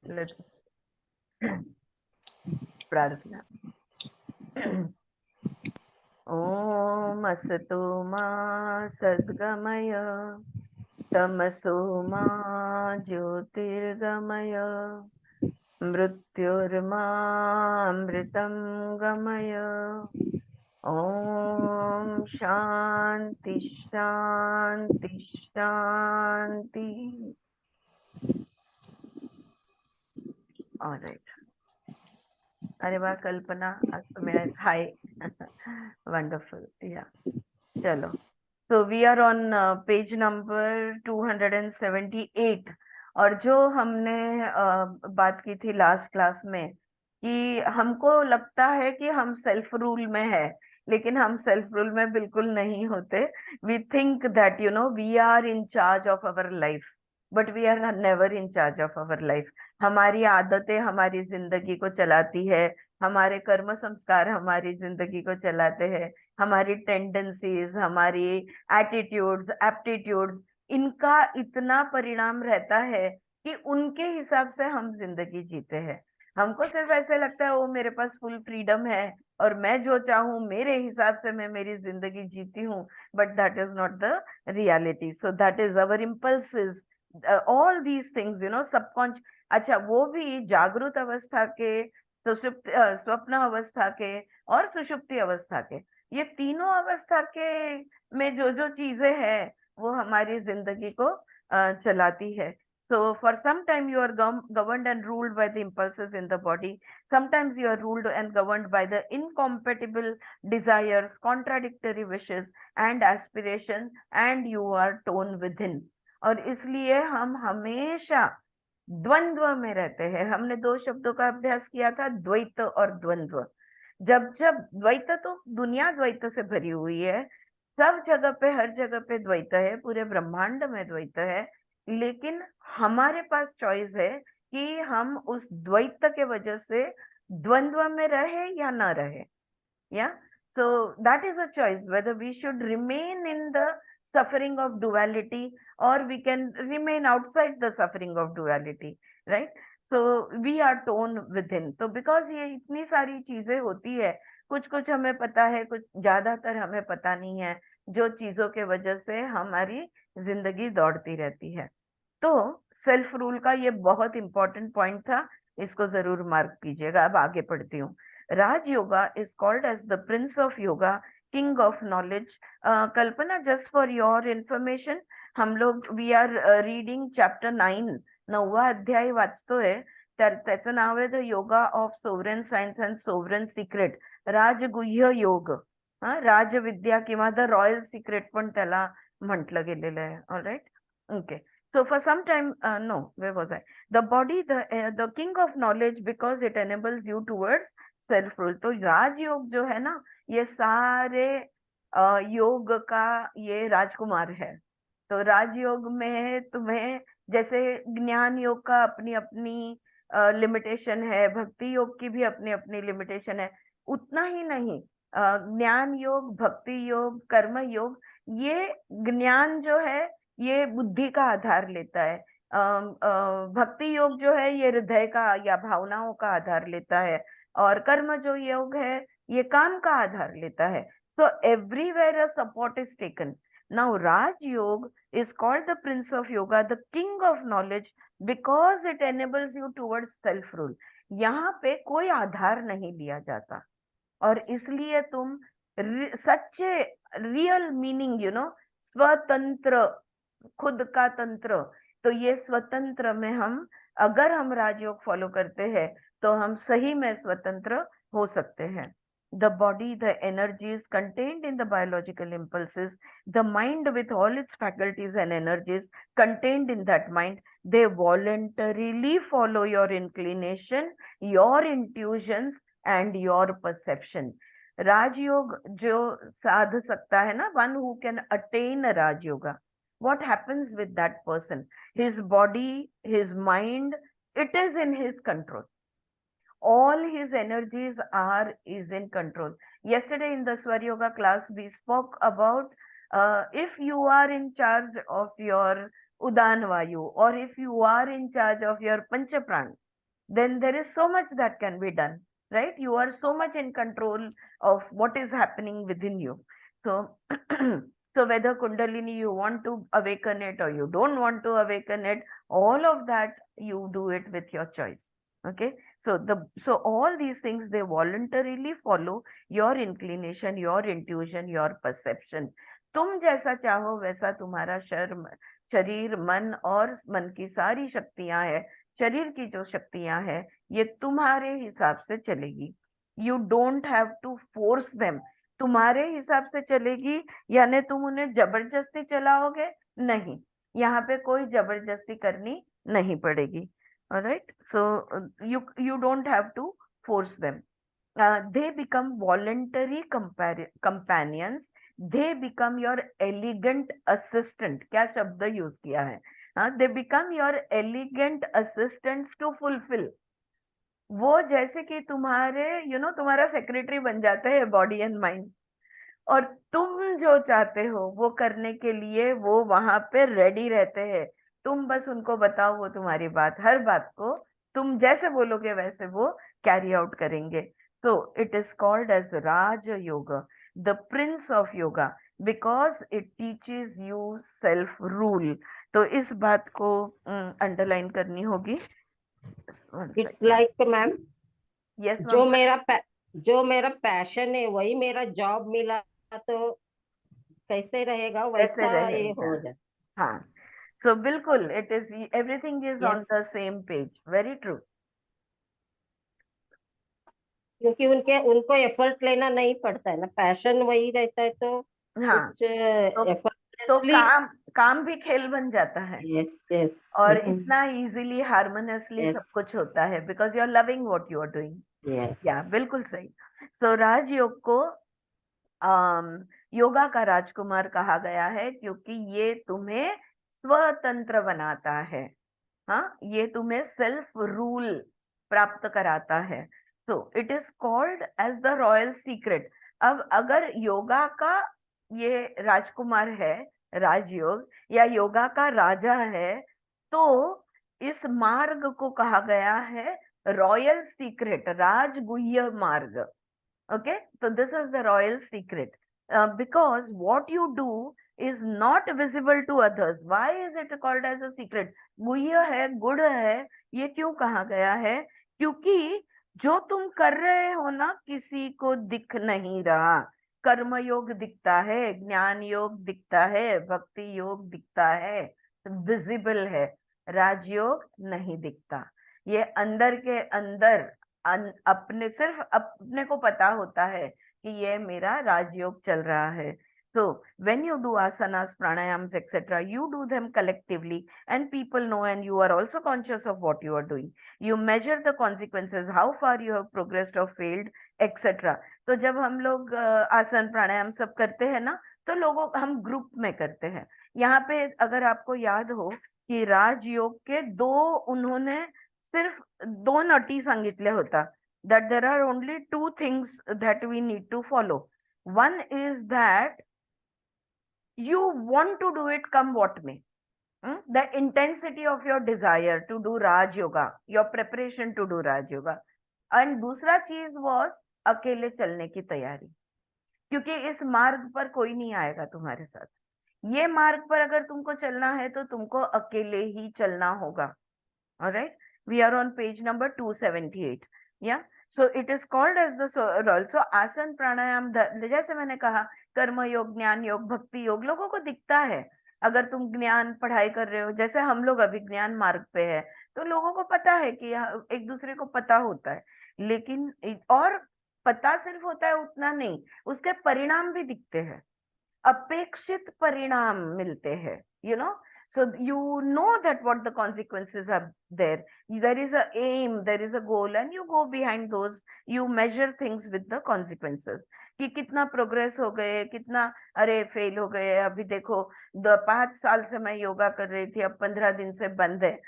Let's प्रार्थना। ओम असतो मा सद्गमय तमसो मा ज्योतिर्गमय मृत्युर्मामृतं गमय। ओम शांति शांति शांति। ऑलराइट। अरे वाह कल्पना, आज तो मेरा हाय। Wonderful yeah. चलो, so we are on page number 278। और जो हमने बात की थी लास्ट क्लास में कि हमको लगता है कि हम सेल्फ रूल में है, लेकिन हम सेल्फ रूल में बिल्कुल नहीं होते। We think that we are in charge of our life, but we are never in charge of our life. हमारी आदतें हमारी जिंदगी को चलाती है, हमारे कर्म संस्कार हमारी जिंदगी को चलाते हैं, हमारी टेंडेंसीज, हमारी एटीट्यूड्स, एप्टीट्यूड्स, इनका इतना परिणाम रहता है कि उनके हिसाब से हम जिंदगी जीते हैं। हमको सिर्फ ऐसे लगता है वो मेरे पास फुल फ्रीडम है और मैं जो चाहूँ मेरे हिसाब से मैं मेरी जिंदगी जीती हूँ, but that is not the reality. So that is our impulses, all these things subconscious. अच्छा, वो भी जागृत अवस्था के, सुषुप्त स्वप्न अवस्था के और सुषुप्ति अवस्था के, ये तीनों अवस्था के में जो जो चीजें हैं वो हमारी जिंदगी को चलाती है। So for some time you are governed and ruled by the impulses in the body. Sometimes you are ruled and governed by the incompatible desires, contradictory wishes and aspirations, and you are torn within. और इसलिए हम हमेशा द्वंद्व में रहते हैं। हमने दो शब्दों का अभ्यास किया था, द्वैत और द्वंद्व। जब जब द्वैत, तो दुनिया द्वैत से भरी हुई है, सब जगह पे हर जगह पे द्वैत है, पूरे ब्रह्मांड में द्वैत है। लेकिन हमारे पास चॉइस है कि हम उस द्वैत के वजह से द्वंद्व में रहे या ना रहे। Yeah. So that is a choice whether we should remain in the suffering of duality or we can remain outside the suffering of duality, right? So we are torn within. तो because ये इतनी सारी चीजें होती है, कुछ कुछ हमें पता है, कुछ ज्यादातर हमें पता नहीं है, जो चीजों के वजह से हमारी जिंदगी दौड़ती रहती है। तो सेल्फ रूल का ये बहुत इंपॉर्टेंट पॉइंट था, इसको जरूर मार्क कीजिएगा। अब आगे पढ़ती हूँ। Raj Yoga is called as the Prince of Yoga, King of Knowledge. Kalpana, just for your information, हम लोग we are reading chapter 9, 9वा अध्याय वाचतोय। त्याचं नाव आहे the yoga of sovereign science and sovereign secret, Rajaguhya Yoga. Rajavidya किंवा द रॉयल सिक्रेट पण त्याला म्हटलं गेलेलं आहे। Alright, okay. So for some time, no, where was I? The body, the king of knowledge, because it enables you towards self rule. तो राजयोग जो है ना, ये सारे योग का ये राजकुमार है। तो राजयोग में तुम्हें जैसे ज्ञान योग का अपनी अपनी लिमिटेशन है, भक्ति योग की भी अपनी अपनी लिमिटेशन है। उतना ही नहीं, ज्ञान योग, भक्ति योग, कर्म योग, ये ज्ञान जो है ये बुद्धि का आधार लेता है। भक्ति योग जो है ये हृदय का या भावनाओं का आधार लेता है, और कर्म जो योग है ये काम का आधार लेता है। So everywhere a support is taken. Now Raj Yoga is called the prince of yoga, the king of knowledge, because it enables you towards self rule. यहाँ पे कोई आधार नहीं लिया जाता, और इसलिए तुम सच्चे रियल मीनिंग स्वतंत्र, खुद का तंत्र। तो ये स्वतंत्र में हम, अगर हम राजयोग फॉलो करते हैं तो हम सही में स्वतंत्र हो सकते हैं। The body, the energies contained in the biological impulses, the mind with all its faculties and energies contained in that mind, they voluntarily follow your inclination, your intuitions and your perception. राजयोग जो साध सकता है ना, one who can attain a Raj Yoga, what happens with that person? His body, his mind, it is in his control. All his energies is in control. Yesterday in the Swar Yoga class we spoke about, if you are in charge of your Udan Vayu, or if you are in charge of your Panchapran, then there is so much that can be done, right? You are so much in control of what is happening within you. So, so whether Kundalini you want to awaken it or you don't want to awaken it, all of that you do it with your choice. Okay. So all these things they voluntarily follow your inclination, your intuition, your perception. तुम जैसा चाहो वैसा तुम्हारा शरीर मन और मन की सारी शक्तियां है, शरीर की जो शक्तियां हैं ये तुम्हारे हिसाब से चलेगी. You don't have to force them. तुम्हारे हिसाब से चलेगी, यानी तुम उन्हें जबरदस्ती चलाओगे नहीं. यहाँ पे कोई जबरदस्ती करनी नहीं पड़ेगी. Alright, so you don't have to force them. They become voluntary companions. They become your elegant assistant. क्या शब्द यूज किया है? They become your elegant assistants to fulfill. वो जैसे कि तुम्हारे तुम्हारा सेक्रेटरी बन जाते हैं बॉडी एंड माइंड, और तुम जो चाहते हो वो करने के लिए वो वहां पे रेडी रहते हैं. तुम बस उनको बताओ, वो तुम्हारी बात, हर बात को तुम जैसे बोलोगे वैसे वो कैरी आउट करेंगे. So it is called as Raj yoga, the prince of yoga, because it teaches you self rule. तो इस बात को अंडरलाइन करनी होगी. इट्स लाइक मैम, यस, जो मेरा पैशन है वही मेरा जॉब मिला तो कैसे रहेगा, कैसे वैसा ये रहेगा. हो जाए. हाँ, सो बिल्कुल it is, everything is on yes, the same page. Very true. क्योंकि उनको एफर्ट लेना नहीं पड़ता है ना, पैशन वही रहता है तो हाँ, कुछ तो एफर्टलेसली. काम काम भी खेल बन जाता है, यस यस. और इतना इजीली हार्मोनियसली यस सब कुछ होता है because you are loving what you are doing. Yes. या बिल्कुल सही. सो राजयोग को योगा का राजकुमार कहा गया है क्योंकि ये तुम्हें स्वतंत्र बनाता है. हाँ, ये तुम्हें सेल्फ रूल प्राप्त कराता है. So it is called as the royal secret. अब अगर योगा का ये राजकुमार है, राजयोग, या योगा का राजा है, तो इस मार्ग को कहा गया है रॉयल सीक्रेट, राजगुह्य मार्ग. Okay, so this is the royal secret, because what you do is not visible to others. Why is it called as a secret? गुह्य है, गुड़ है. ये क्यों कहा गया है? क्योंकि जो तुम कर रहे हो ना किसी को दिख नहीं रहा. कर्म योग दिखता है, ज्ञान योग दिखता है, भक्ति योग दिखता है, विजिबल है. राजयोग नहीं दिखता. ये अंदर के अंदर अपने, सिर्फ अपने को पता होता है कि ये मेरा राजयोग चल रहा है. So when you do asanas, pranayams, etc., you do them collectively and people know, and you are also conscious of what you are doing. You measure the consequences, how far you have progressed or failed, etc. तो जब हम लोग आसन प्राणायाम सब करते हैं ना, तो लोगों हम ग्रुप में करते हैं. यहाँ पे अगर आपको याद हो कि राजयोग के दो उन्होंने सिर्फ दोन अटी सांगितल्या होता, that there are only two things that we need to follow. One is that you want to do it come what may. The intensity of your desire to do Raj Yoga, your preparation to do Raj Yoga. And दूसरा चीज was अकेले चलने की तैयारी, क्योंकि इस मार्ग पर कोई नहीं आएगा तुम्हारे साथ. ये मार्ग पर अगर तुमको चलना है तो तुमको अकेले ही चलना होगा. Alright, we are on page number 278. Yeah, so it is called as the royal. So आसन प्राणायाम, जैसे मैंने कहा, कर्म योग, ज्ञान योग, भक्ति योग लोगों को दिखता है. अगर तुम ज्ञान पढ़ाई कर रहे हो, जैसे हम लोग अभी ज्ञान मार्ग पे है, तो लोगों को पता है कि एक दूसरे को पता होता है. लेकिन और पता सिर्फ होता है उतना नहीं, उसके परिणाम भी दिखते हैं, अपेक्षित परिणाम मिलते हैं. So you know that what the consequences are there. There is a aim, there is a goal, and you go behind those. You measure things with the consequences. कि कितना प्रोग्रेस हो गए, कितना अरे फेल हो गए. अभी देखो 5 साल से मैं योगा कर रही थी, अब 15 दिन से बंद है.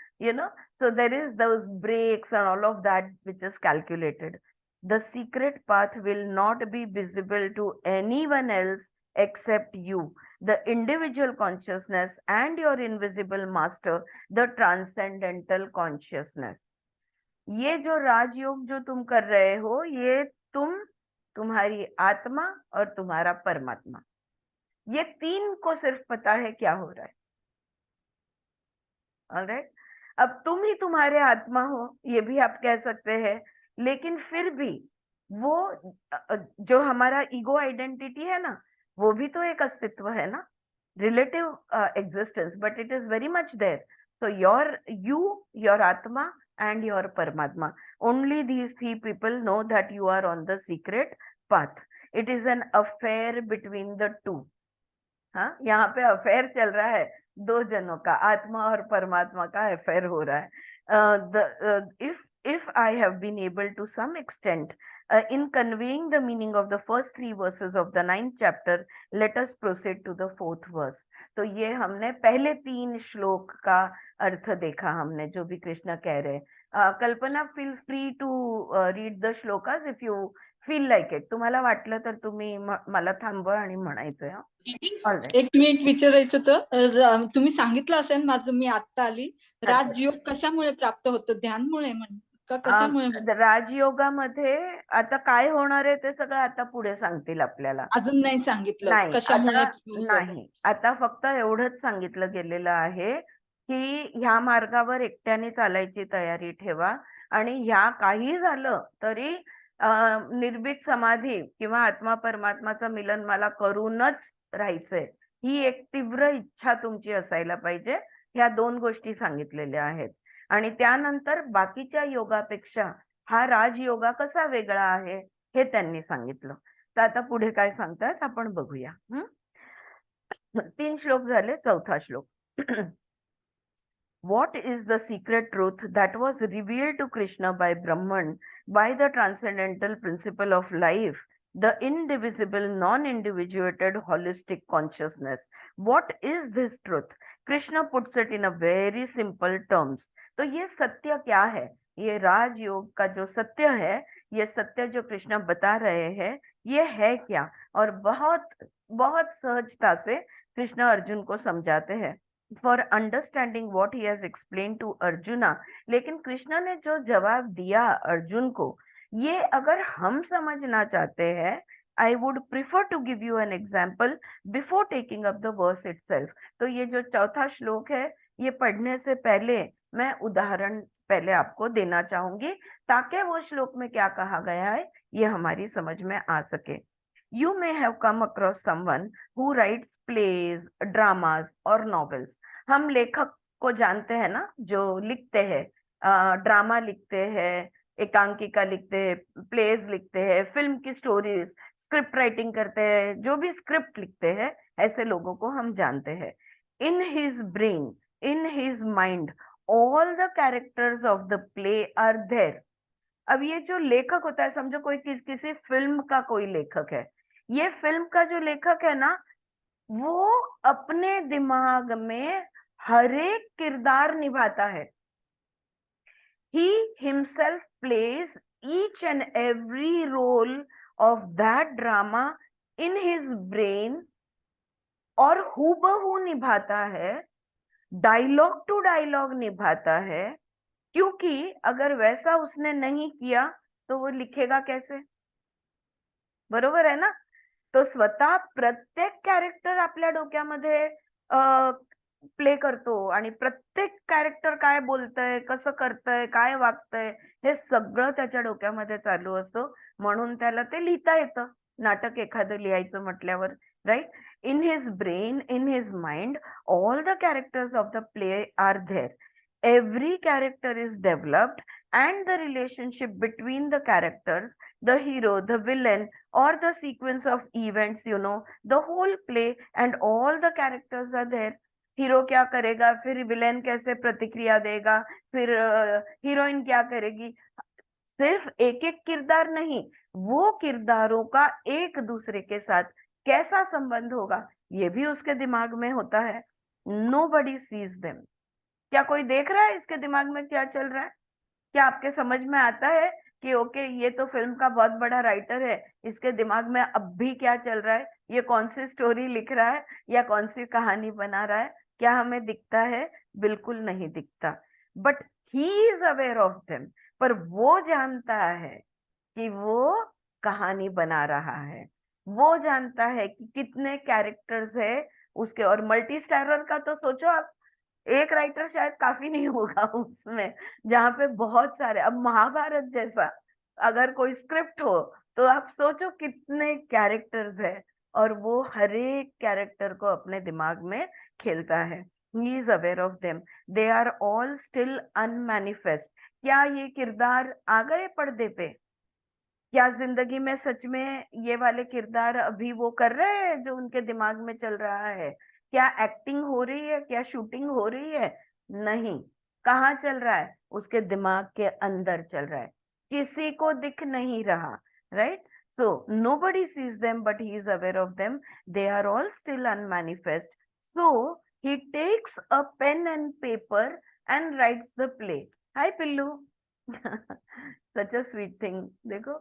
So there is those breaks and all of that which is calculated. The secret path will not be visible to anyone else except you, the individual consciousness, and your invisible master, the transcendental consciousness. ये जो राजयोग जो तुम कर रहे हो, ये तुम्हारी आत्मा और तुम्हारा परमात्मा, ये तीन को सिर्फ पता है क्या हो रहा है। ऑलराइट, अब तुम ही तुम्हारे आत्मा हो, ये भी आप कह सकते हैं, लेकिन फिर भी वो जो हमारा ईगो आइडेंटिटी है ना, वो भी तो एक अस्तित्व है ना, relative existence, but it is very much there. So your Atma and your Paramatma, only these three people know that you are on the secret path. It is an affair between the two. हाँ, यहाँ पे affair चल रहा है, दो जनों का, आत्मा और परमात्मा का अफेयर हो रहा है। If I have been able to some extent in conveying the meaning of the first three verses of the 9th chapter, let us proceed to the 4th verse. तो ये हमने पहले 3 श्लोक का अर्थ देखा हमने, जो भी कृष्ण कह रहे हैं। Kalpana, feel free to read the shlokas if you feel like it. तुम्हाला वाटलं तर तुम्ही मला थांबवा आणि म्हणायचंय. ऑलराईट. एक मिनिट विचारायचं होतं. तुम्ही सांगितलं असेल, माझं मी आता आली, राजयोग कशामुळे प्राप्त होतं? ध्यानमुळे का कशामुळे? राजयोगामध्ये आता काय होणार आहे ते सगळं आता पुढे सांगतील आपल्याला. अजून नाही सांगितलं नाही, कशामुळे आता नाही, आता फक्त एवढंच सांगितलं गेलेलं आहे की ह्या मार्गावर एकट्याने चालायची तयारी ठेवा, आणि ह्या काही झालं तरी निर्भीक समाधी किंवा आत्मा परमात्माचं मिलन मला करूनच राहायचंय, ही एक तीव्र इच्छा तुमची असायला पाहिजे. ह्या 2 गोष्टी सांगितलेल्या आहेत. आणि त्यानंतर बाकीच्या योगापेक्षा हा राजयोगा कसा वेगळा आहे हे त्यांनी सांगितलं. तर आता पुढे काय सांगतात आपण बघूया. 3 श्लोक झाले, 4था श्लोक. What is the secret truth that was revealed to Krishna by Brahman, by the transcendental principle of life, the indivisible, non-individuated, holistic consciousness? What is this truth? Krishna puts it in a very simple terms. तो ये सत्य क्या है? ये राजयोग का जो सत्य है, ये सत्य जो कृष्ण बता रहे हैं, ये है क्या? और बहुत बहुत सहजता से कृष्ण अर्जुन को समझाते हैं for understanding what he has explain to Arjuna. लेकिन कृष्ण ने जो जवाब दिया अर्जुन को, ये अगर हम समझना चाहते हैं, I would prefer to give you an example before taking up the verse itself. तो ये जो 4था श्लोक है, ये पढ़ने से पहले मैं उदाहरण पहले आपको देना चाहूंगी, ताकि वो श्लोक में क्या कहा गया है ये हमारी समझ में आ सके. You may have come across someone who writes plays, dramas or novels. हम लेखक को जानते हैं ना, जो लिखते हैं, ड्रामा लिखते हैं, एकांकिका लिखते हैं, प्लेज लिखते हैं, फिल्म की स्टोरीज, स्क्रिप्ट राइटिंग करते हैं, जो भी स्क्रिप्ट लिखते हैं, ऐसे लोगों को हम जानते हैं. In his brain, in his mind, all the characters of the play are there. अब ये जो लेखक होता है, समझो कोई किसी फिल्म का कोई लेखक है, ये फिल्म का जो लेखक है ना, वो अपने दिमाग में हर एक किरदार निभाता है. He himself plays each and every role of that drama in his brain, और हूबहू निभाता है, डायलॉग टू डायलॉग निभाता है. क्योंकि अगर वैसा उसने नहीं किया तो वो लिखेगा कैसे? बरोबर आहे ना. तो स्वतः प्रत्येक कॅरेक्टर आपल्या डोक्यामध्ये प्ले करतो, आणि प्रत्येक कॅरेक्टर काय बोलतंय, कसं करतंय, काय वागतंय, हे सगळं त्याच्या डोक्यामध्ये चालू असतं. म्हणून त्याला ते लिहिता येतं, नाटक एखादं लिहायचं म्हटल्यावर, right. In his brain, in his mind, all the characters of the play are there. Every character is developed, and the relationship between the characters, the hero, the villain, or the sequence of events, the whole play and all the characters are there. Hero क्या करेगा, फिर villain कैसे प्रतिक्रिया देगा, फिर heroine क्या करेगी, सिर्फ एक एक किरदार नहीं, वो किरदारों का एक दूसरे के साथ कैसा संबंध होगा, ये भी उसके दिमाग में होता है. Nobody sees them. क्या कोई देख रहा है इसके दिमाग में क्या चल रहा है? क्या आपके समझ में आता है कि ओके, ये तो फिल्म का बहुत बड़ा राइटर है, इसके दिमाग में अब भी क्या चल रहा है, ये कौन सी स्टोरी लिख रहा है या कौन सी कहानी बना रहा है? क्या हमें दिखता है? बिल्कुल नहीं दिखता. But he is aware of them. पर वो जानता है कि वो कहानी बना रहा है, वो जानता है कि कितने कैरेक्टर्स है उसके। और मल्टी स्टारर का तो सोचो आप, एक राइटर शायद काफी नहीं होगा उसमें, जहाँ पे बहुत सारे, अब महाभारत जैसा अगर कोई स्क्रिप्ट हो तो आप सोचो कितने कैरेक्टर्स है, और वो हर एक कैरेक्टर को अपने दिमाग में खेलता है। He is aware of them, they are all still unmanifest. क्या ये किरदार आ गए पर्दे पे? क्या जिंदगी में सच में ये वाले किरदार अभी वो कर रहे हैं जो उनके दिमाग में चल रहा है? क्या एक्टिंग हो रही है, क्या शूटिंग हो रही है? नहीं। कहाँ चल रहा है? उसके दिमाग के अंदर चल रहा है, किसी को दिख नहीं रहा। Right? So nobody sees them but he is aware of them. They are all still unmanifest. So he takes a pen and paper and writes the play. Hi Pillu. Such a sweet thing. देखो,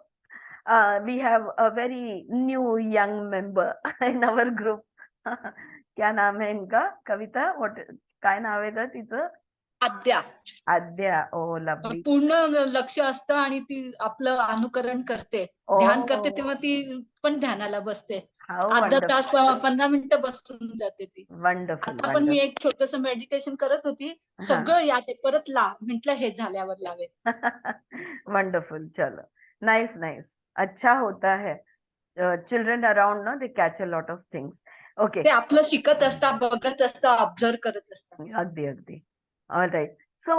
we have a very new young member in our group. क्या नाम है इनका? कविता, what, काय नाव आहे ग तिचं? आद्या. आद्या. Oh lovely. पूर्ण लक्ष असतं आणि ती आपलं अनुकरण करते, ओ, ध्यान करते, तेव्हा ती पण ध्यानाला बसते. हाऊ अर्धा वंडरफुल. तास 15 मिनिटं बसून जाते ती. वंडरफुल आता पण मी वंडरफुल. एक छोटस मेडिटेशन करत होती, हाँ. सगळं याद आहे, परत म्हटलं हे झाल्यावर लावेल. वंडरफुल. चलो, नाइस नाइस. अच्छा होता है, चिल्ड्रन अराउंड ना, they catch a lot of things. Okay. ते आपलं शिकत असतात, बघत असतात, ऑब्झर्व करत असतात. अगदी अगदी. ऑलराइट. सो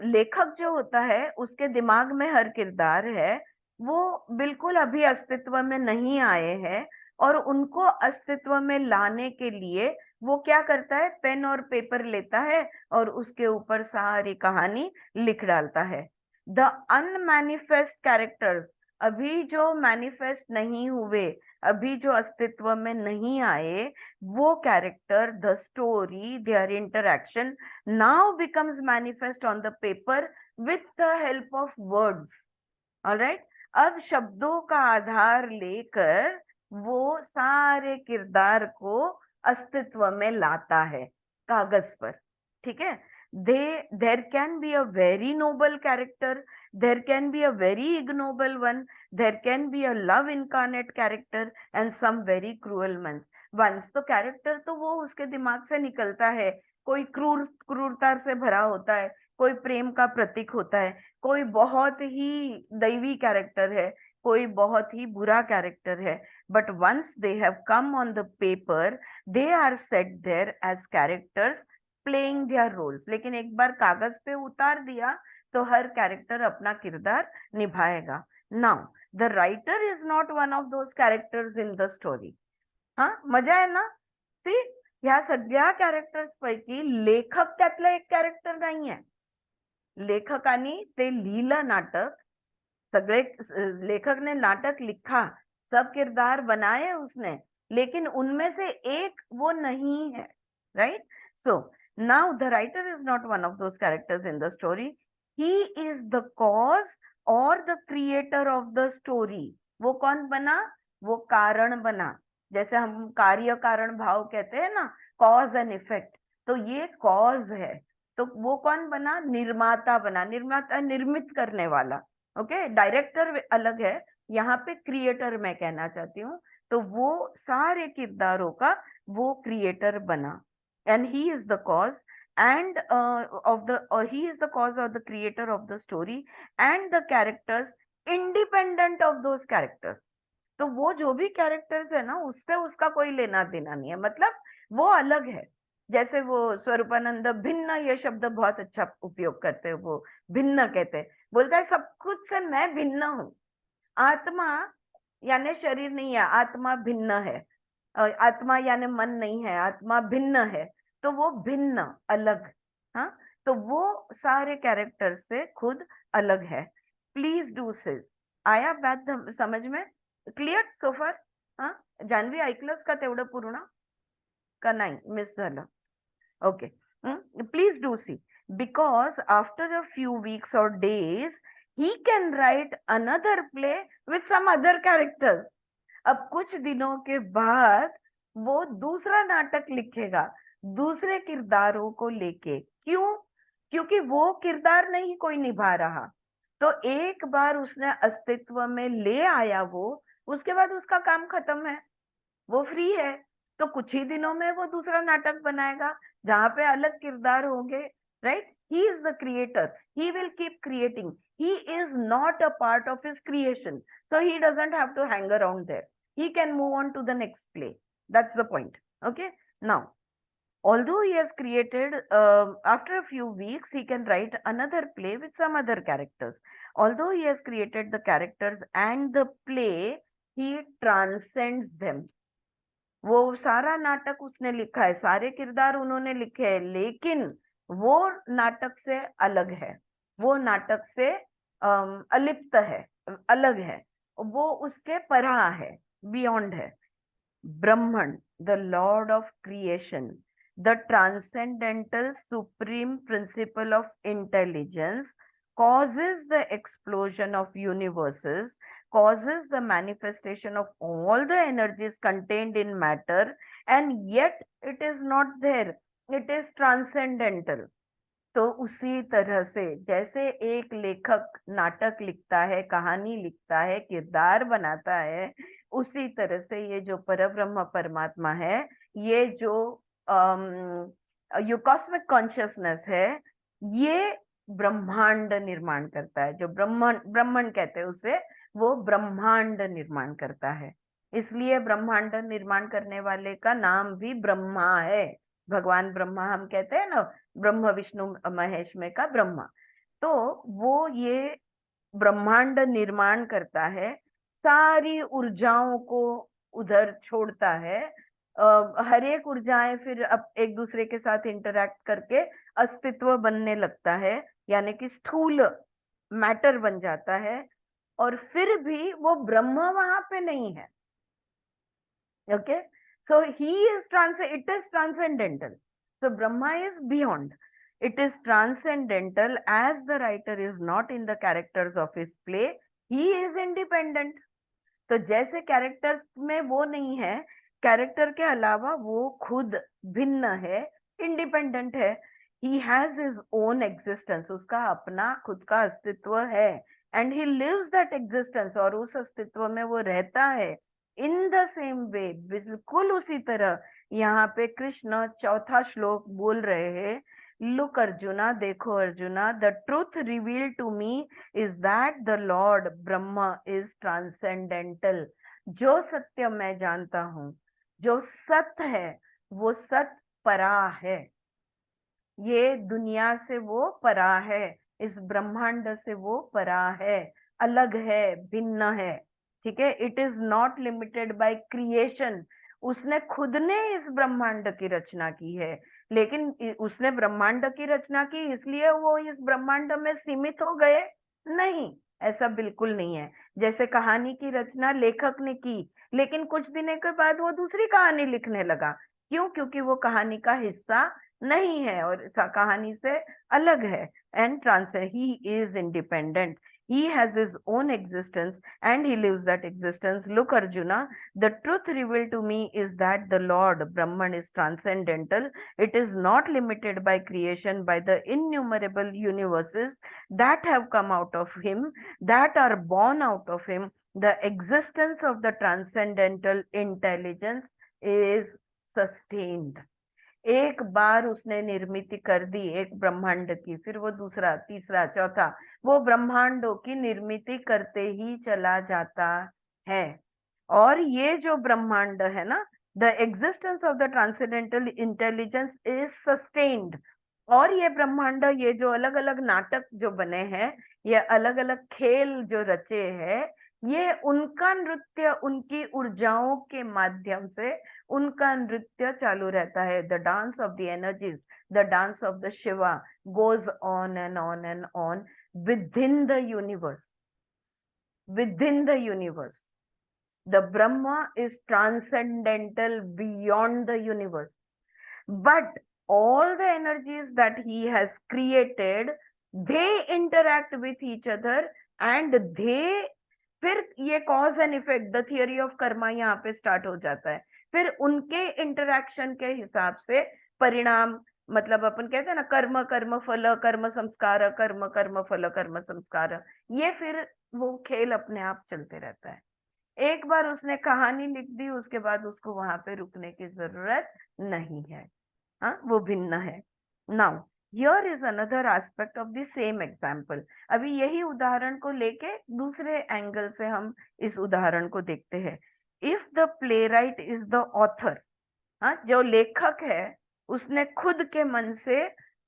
लेखक जो होता है उसके दिमाग में हर किरदार है, वो बिल्कुल अभी अस्तित्व में नहीं आए हैं, और उनको अस्तित्व में लाने के लिए वो क्या करता है? पेन और पेपर लेता है और उसके ऊपर सारी कहानी लिख डालता है. द अनमैनिफेस्ट कैरेक्टर्स, अभी जो मैनिफेस्ट नहीं हुए, अभी जो अस्तित्व में नहीं आए, वो character, the story, their interaction now becomes manifest on the paper with the help of words. Alright? अब शब्दों का आधार लेकर वो सारे किरदार को अस्तित्व में लाता है कागज पर. ठीक है? There can be a very noble character, there can be a very ignoble one, there can be a love incarnate character and some very cruel ones. तो कैरेक्टर तो वो उसके दिमाग से निकलता है, कोई क्रूरता से भरा होता है, कोई प्रेम का प्रतीक होता है, कोई बहुत ही दैवी कैरेक्टर है, कोई बहुत ही बुरा कैरेक्टर है. But once they have come on the paper, they are set there as characters playing their roles. लेकिन एक बार कागज पे उतार दिया तो हर कैरेक्टर अपना किरदार निभाएगा. Now the writer is not one of those characters in the story. हाँ, मजा आहे ना? सी, ह्या सगळ्या कॅरेक्टर्स पैकी लेखक त्यातलं एक कॅरेक्टर नाहीये. लेखकाने ते लिहिलं नाटक, सगळे लेखक ने नाटक लिखा, सब किरदार बनाए उसने, लेकिन उनमें से एक वो नहीं है. Right? So now the writer is not one of those characters in the story. He is the cause or the creator of the story. वो कौन बना? वो कारण बना. जैसे हम कार्य कारण भाव कहते हैं ना, कॉज एंड इफेक्ट, तो ये कॉज है. तो वो कौन बना? निर्माता बना. निर्माता निर्मित करने वाला. ओके, डायरेक्टर अलग है, यहाँ पे क्रिएटर मैं कहना चाहती हूँ. तो वो सारे किरदारों का वो क्रिएटर बना, and he is the cause and of the he is the cause or the creator of the story, and the characters independent of those characters. तो वो जो भी कैरेक्टर्स है ना, उससे उसका कोई लेना देना नहीं है, मतलब वो अलग है. जैसे वो स्वरूपानंद भिन्न ये शब्द बहुत अच्छा उपयोग करते हैं. वो भिन्न कहते हैं, बोलता है सब कुछ से मैं भिन्न हूँ. आत्मा यानी शरीर नहीं है, आत्मा भिन्न है. आत्मा यानी मन नहीं है, आत्मा भिन्न है. तो वो भिन्न, अलग. हाँ, तो वो सारे कैरेक्टर से खुद अलग है. प्लीज डू सिस. आया बात समझ में? क्लिअर सो फार? हा, जान्हवी ऐकलंस का तेवढं पूर्ण का नाही? मिस झालं? Okay. Please do see, because after a few weeks or days he can write another play with some other characters. अब कुछ दिनों के बाद वो दूसरा नाटक लिखेगा दूसरे किरदारों को लेके. क्यों? क्योंकि वो किरदार नहीं कोई निभा रहा, तो एक बार उसने अस्तित्व में ले आया वो, उसके बाद उसका काम खत्म है, वो फ्री है। तो कुछ ही दिनों में वो दूसरा नाटक बनाएगा जहां पे अलग किरदार होंगे, right? He is the creator, he will keep creating, he is not a part of his creation, so he doesn't have to hang around there, he can move on to the next play. That's the point. Okay, now although he has created, after a few weeks he can write another play with some other characters. Although he has created the characters and the play, he transcends them. वो सारा नाटक उसने लिखा है, सारे किरदार उन्होंने लिखे हैं, लेकिन वो नाटक से अलग है, वो नाटक से अलिप्त है, अलग है, वो उसके परा है, बियॉन्ड है। Brahman, the lord of creation, the transcendental supreme principle of intelligence, causes the explosion of universes, causes the manifestation of all the energies contained in matter, and yet it is not there, it is transcendental. तो उसी तरह से जैसे एक लेखक नाटक लिखता है, कहानी लिखता है, किरदार बनाता है, उसी तरह से ये जो परब्रह्म परमात्मा है, ये जो कॉस्मिक कॉन्शियसनेस है, ये ब्रह्मांड निर्माण करता है। जो ब्रह्मन कहते हैं उसे, वो ब्रह्मांड निर्माण करता है। इसलिए ब्रह्मांड निर्माण करने वाले का नाम भी ब्रह्मा है। भगवान ब्रह्मा हम कहते हैं ना, ब्रह्म विष्णु महेश में का ब्रह्मा। तो वो ये ब्रह्मांड निर्माण करता है, सारी ऊर्जाओं को उधर छोड़ता है। हर एक ऊर्जाएं फिर अब एक दूसरे के साथ इंटरैक्ट करके अस्तित्व बनने लगता है, यानी कि स्थूल मैटर बन जाता है, और फिर भी वो ब्रह्म वहां पे नहीं है। Okay, so he is it is transcendental, so Brahma is beyond, it is transcendental, as the writer is not in the characters of his play, he is independent. तो जैसे कैरेक्टर में वो नहीं है, कैरेक्टर के अलावा वो खुद भिन्न है, इंडिपेंडेंट है, he has his own existence, उसका अपना खुद का अस्तित्व है, and he lives that existence, और उस अस्तित्व में वो रहता है। इन द सेम वे, बिल्कुल उसी तरह यहाँ पे कृष्ण चौथा श्लोक बोल रहे हैं, लुक अर्जुना, देखो Arjuna, the truth revealed to me is that the lord Brahma is transcendental. जो सत्य मैं जानता हूँ, जो सत्य है, वो सत्य परा है, ये दुनिया से वो परा है, इस ब्रह्मांड से वो परा है, अलग है, भिन्न है। ठीक है, it is not limited by creation. उसने खुद ने इस ब्रह्मांड की रचना की है, लेकिन उसने ब्रह्मांड की रचना की इसलिए वो इस ब्रह्मांड में सीमित हो गए? नहीं, ऐसा बिल्कुल नहीं है। जैसे कहानी की रचना लेखक ने की, लेकिन कुछ दिनों के बाद वो दूसरी कहानी लिखने लगा। क्यों? क्योंकि वो कहानी का हिस्सा नहीं है और कहानी से अलग है। And he is independent, he has his own existence and he lives that existence. Look Arjuna, the truth revealed to me is that the Lord Brahman is transcendental, it is not limited by creation, by the innumerable universes that have come out of him, that are born out of him. The existence of the transcendental intelligence is sustained. एक बार उसने निर्मित कर दी एक ब्रह्मांड की, फिर वो दूसरा, तीसरा, चौथा, वो ब्रह्मांडों की निर्मित करते ही चला जाता है। और ये जो ब्रह्मांड है ना, the existence of the transcendental intelligence is sustained. और ये ब्रह्मांड, ये जो अलग अलग नाटक जो बने हैं, ये अलग अलग खेल जो रचे हैं, ये उनका नृत्य, उनकी ऊर्जाओं के माध्यम से उनका नृत्य चालू रहता है। The dance of the energies, the dance of the Shiva goes on and on and on within the universe, within the universe. The Brahma is transcendental beyond the universe, but all the energies that he has created, they interact with each other and they, फिर ये cause and effect, the theory of Karma यहाँ पे start हो जाता है। फिर उनके interaction के हिसाब से परिणाम मतलब अपन कहते हैं ना कर्म कर्म फल कर्म संस्कार, कर्म कर्म फल कर्म संस्कार, ये फिर वो खेल अपने आप चलते रहता है। एक बार उसने कहानी लिख दी, उसके बाद उसको वहां पे रुकने की जरूरत नहीं है। हाँ, वो भिन्न है। Now here is another aspect of the same example. अभी यही उदाहरण को लेके दूसरे एंगल से हम इस उदाहरण को देखते हैं। If the play right is the author, हाँ, जो लेखक है उसने खुद के मन से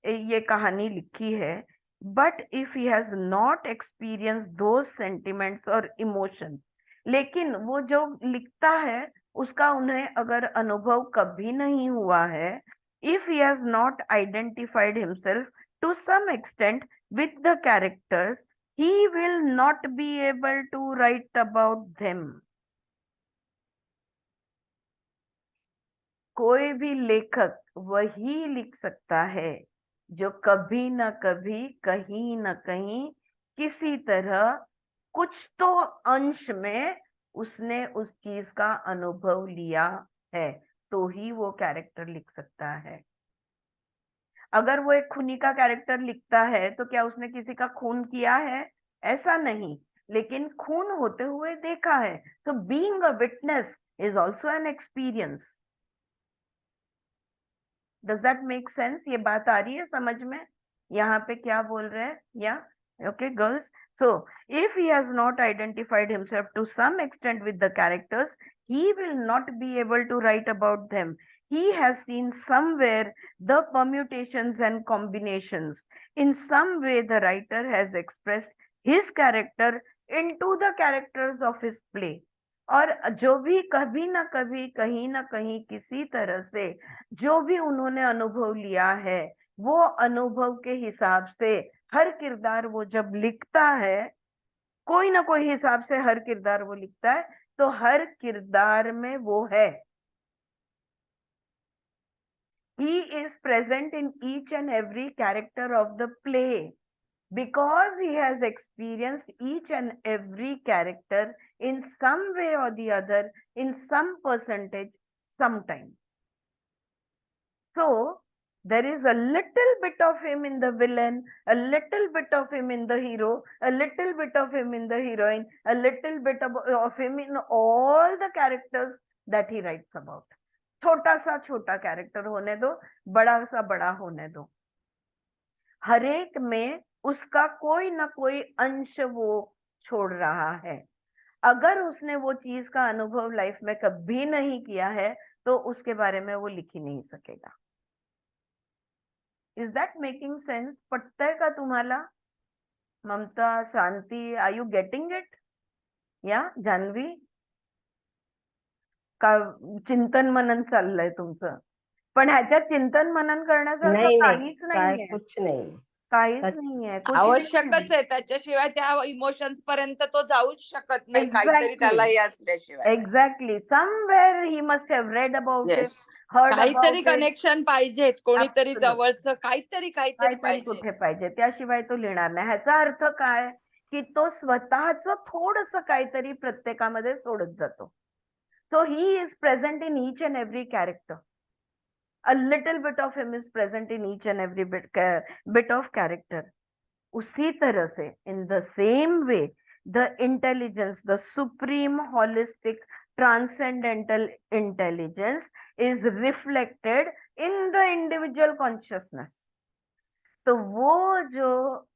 ये कहानी लिखी है, but if he has not experience those sentiments और इमोशंस, लेकिन वो जो लिखता है उसका उन्हें अगर अनुभव कभी नहीं हुआ है, if he has not identified himself to some extent with the characters, he will not be able to write about them. कोई भी लेखक वही लिख सकता है जो कभी न कभी कहीं न कहीं किसी तरह कुछ तो अंश में उसने उस चीज का अनुभव लिया है, तो ही वो कैरेक्टर लिख सकता है। अगर वो एक खूनी का कैरेक्टर लिखता है तो क्या उसने किसी का खून किया है? ऐसा नहीं, लेकिन खून होते हुए देखा है। तो being a witness is also an experience. Does that make sense? ये बात आ रही है समझ में? यहाँ पे क्या बोल रहे हैं? या okay girls, so if he has not identified himself to some extent with the characters, he will not be able to write about them. He has seen somewhere the permutations and combinations. In some way the writer has expressed his character into the characters of his play. और जो भी कभी ना कभी कहीं ना कहीं किसी तरह से जो भी उन्होंने अनुभव लिया है, वो अनुभव के हिसाब से हर किरदार वो जब लिखता है, कोई ना कोई हिसाब से हर किरदार वो लिखता है, तो हर किरदार में वो है। He is present in each and every character of the play because he has experienced each and every character in some way or the other, in some percentage, sometime. So there is a little bit of him in the villain, a little bit of him in the hero, a little bit of him in the heroine, a little bit of him in all the characters that he writes about. छोटा सा छोटा character होने दो, बड़ा सा बड़ा होने दो, हरेक में उसका कोई ना कोई अंश वो छोड़ रहा है। अगर उसने वो चीज का अनुभव लाइफ में कभी नहीं किया है तो उसके बारे में वो लिख ही नहीं सकेगा। Is that making sense? पटतंय का तुम्हाला? Mamta, Shanti, are you getting it? या जान्हवी का चिंतन मनन चाललंय तुमचं? पण ह्याच्यात चिंतन मनन करण्यासारखं नहीं नहीं, काहीच काय नाहीये, कुछ नहीं। काहीच अच्छा. नाहीये, कुछ भी आवश्यकच नाही. आहे, त्याच्याशिवाय त्या इमोशन्स पर्यंत तो जाऊच शकत नाही, काहीतरी त्याला हे असल्याशिवाय. Exactly, somewhere he must have read about it, yes, heard काहीतरी अबाउट इट, कनेक्शन पाहिजेच, कोणीतरी Absolute. जवळचं काहीतरी काहीतरी पाहिजे. कुठे पाहिजे, त्याशिवाय तो लिहिणार नाही. ह्याचा अर्थ काय की तो स्वतःच थोडस काहीतरी प्रत्येकामध्ये सोडत जातो. So he is present in each and every character. A little bit of him is present in each and every bit of character. उसी तरह से in the same way the intelligence, the supreme holistic transcendental intelligence is reflected in the individual consciousness. तो वो जो